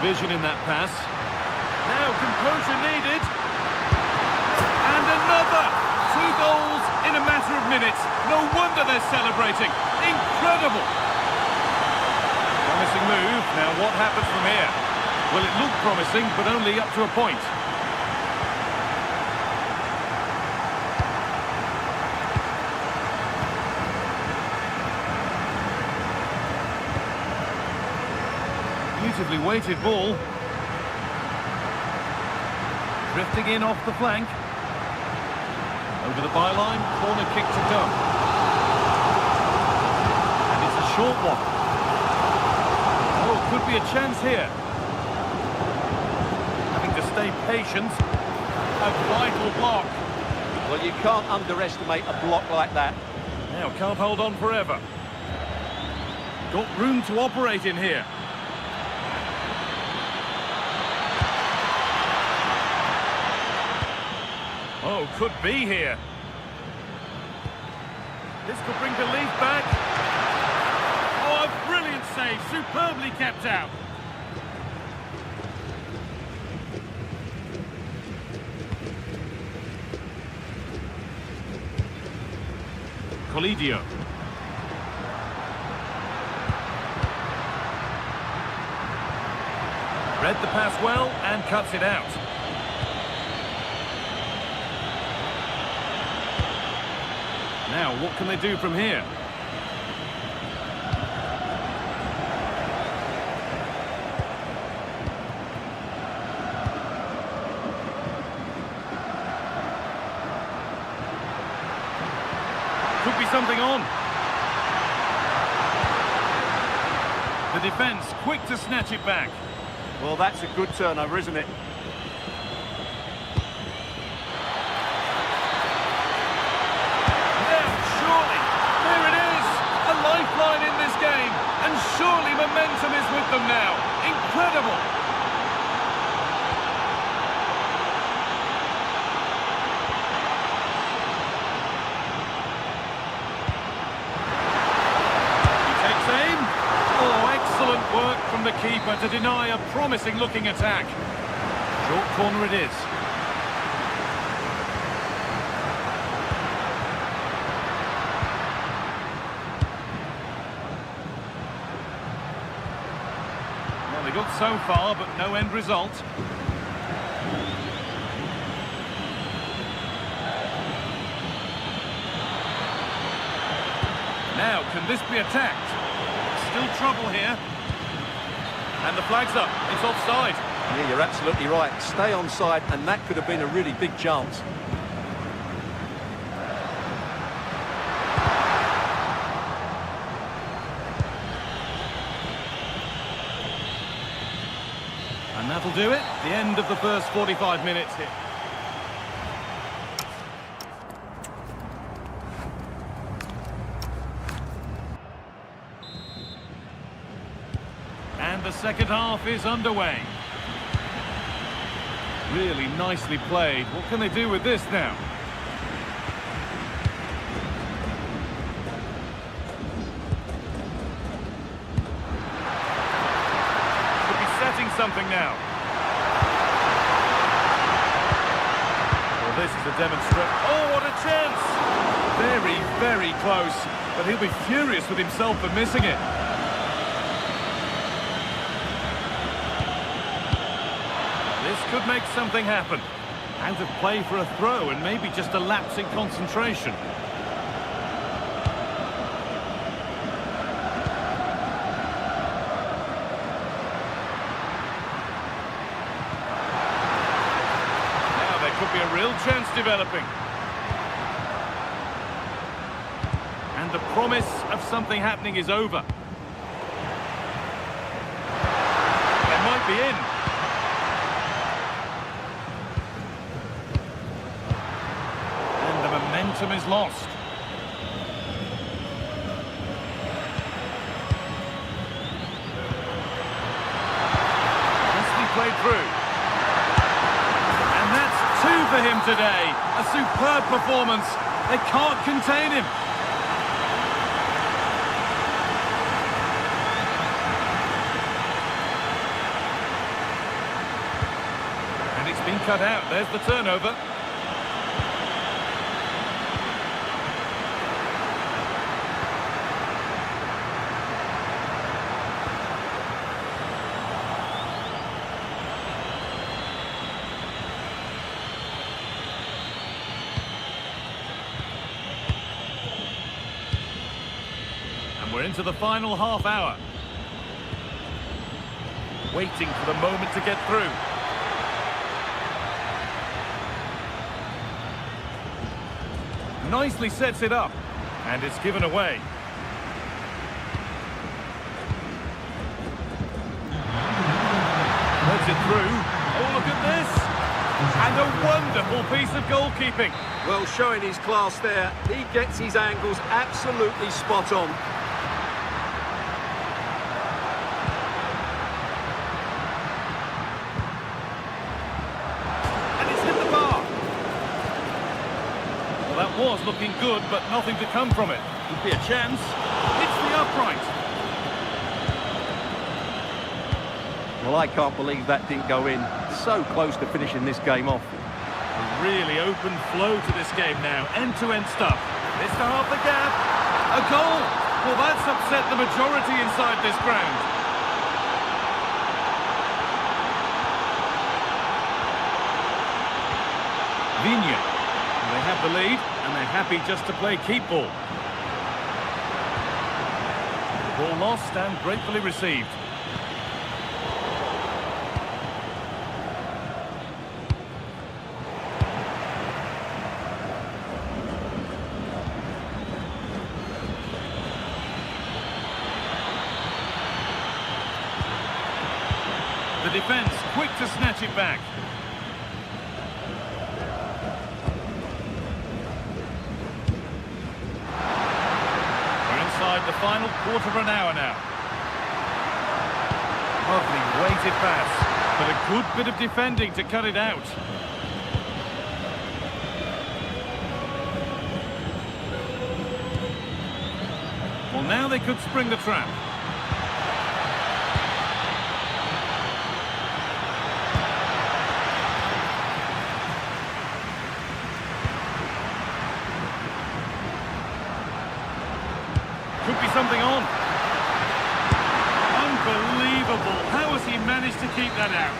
vision in that pass. Now composure needed. And another! 2 goals in a matter of minutes. No wonder they're celebrating. Incredible! Promising move. Now what happens from here? Well, it looked promising, but only up to a point. Beautifully weighted ball. Drifting in off the flank. Over the byline, corner kick to come. And it's a short one. Oh, could be a chance here. Having to stay patient. A vital block. Well, you can't underestimate a block like that. Now, can't hold on forever. Got room to operate in here. Oh, could be here. This could bring belief back. Oh, a brilliant save. Superbly kept out. Colidio. Read the pass well and cuts it out. Now, what can they do from here? Could be something on. The defence quick to snatch it back. Well, that's a good turnover, isn't it? Lifeline in this game, and surely momentum is with them now. Incredible! He takes aim. Oh, excellent work from the keeper to deny a promising looking attack. Short corner it is. They got so far, but no end result. Now, can this be attacked? Still trouble here. And the flag's up. It's offside. Yeah, you're absolutely right. Stay onside, and that could have been a really big chance. And that'll do it. The end of the first 45 minutes here. And the second half is underway. Really nicely played. What can they do with this now? Something now. Well, this is a demonstration. Oh, what a chance! Very, very close. But he'll be furious with himself for missing it. This could make something happen. Out of play for a throw and maybe just a lapse in concentration. Could be a real chance developing. And the promise of something happening is over. They might be in. And the momentum is lost. Nicely played through. Two for him today. A superb performance. They can't contain him. been cut out. There's the turnover. And we're into the final half hour. Waiting for the moment to get through. Nicely sets it up. And it's given away. Lets it through. Oh, look at this. And a wonderful piece of goalkeeping. Well, showing his class there. He gets his angles absolutely spot on. Was looking good, but nothing to come from it. Could be a chance. It's the upright. Well, I can't believe that didn't go in. So close to finishing this game off. A really open flow to this game now. End-to-end stuff. It's to half the gap. A goal. Well, that's upset the majority inside this ground. Vigna. They have the lead, and they're happy just to play keep ball. Ball lost and gratefully received. The defence quick to snatch it back. The final quarter of an hour now. Lovely weighted pass, but a good bit of defending to cut it out. Well, now they could spring the trap. Could be something on. Unbelievable. How has he managed to keep that out?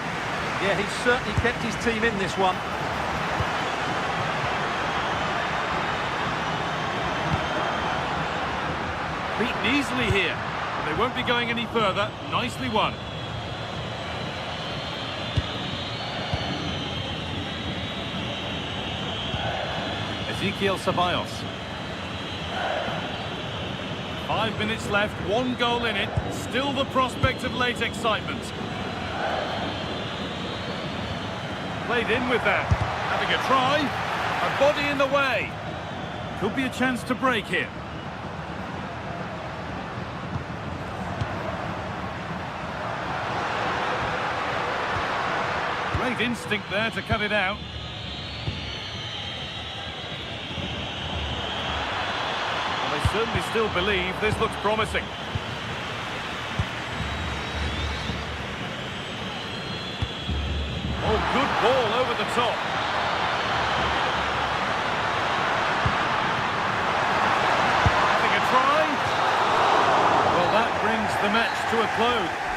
Yeah, he's certainly kept his team in this one. Beaten easily here. But they won't be going any further. Nicely won. Ezequiel Ceballos. 5 minutes left, 1 goal in it. Still the prospect of late excitement. Played in with that. Having a try. A body in the way. Could be a chance to break here. Great instinct there to cut it out. Certainly still believe this looks promising. Oh, good ball over the top. Having a try. Well, that brings the match to a close.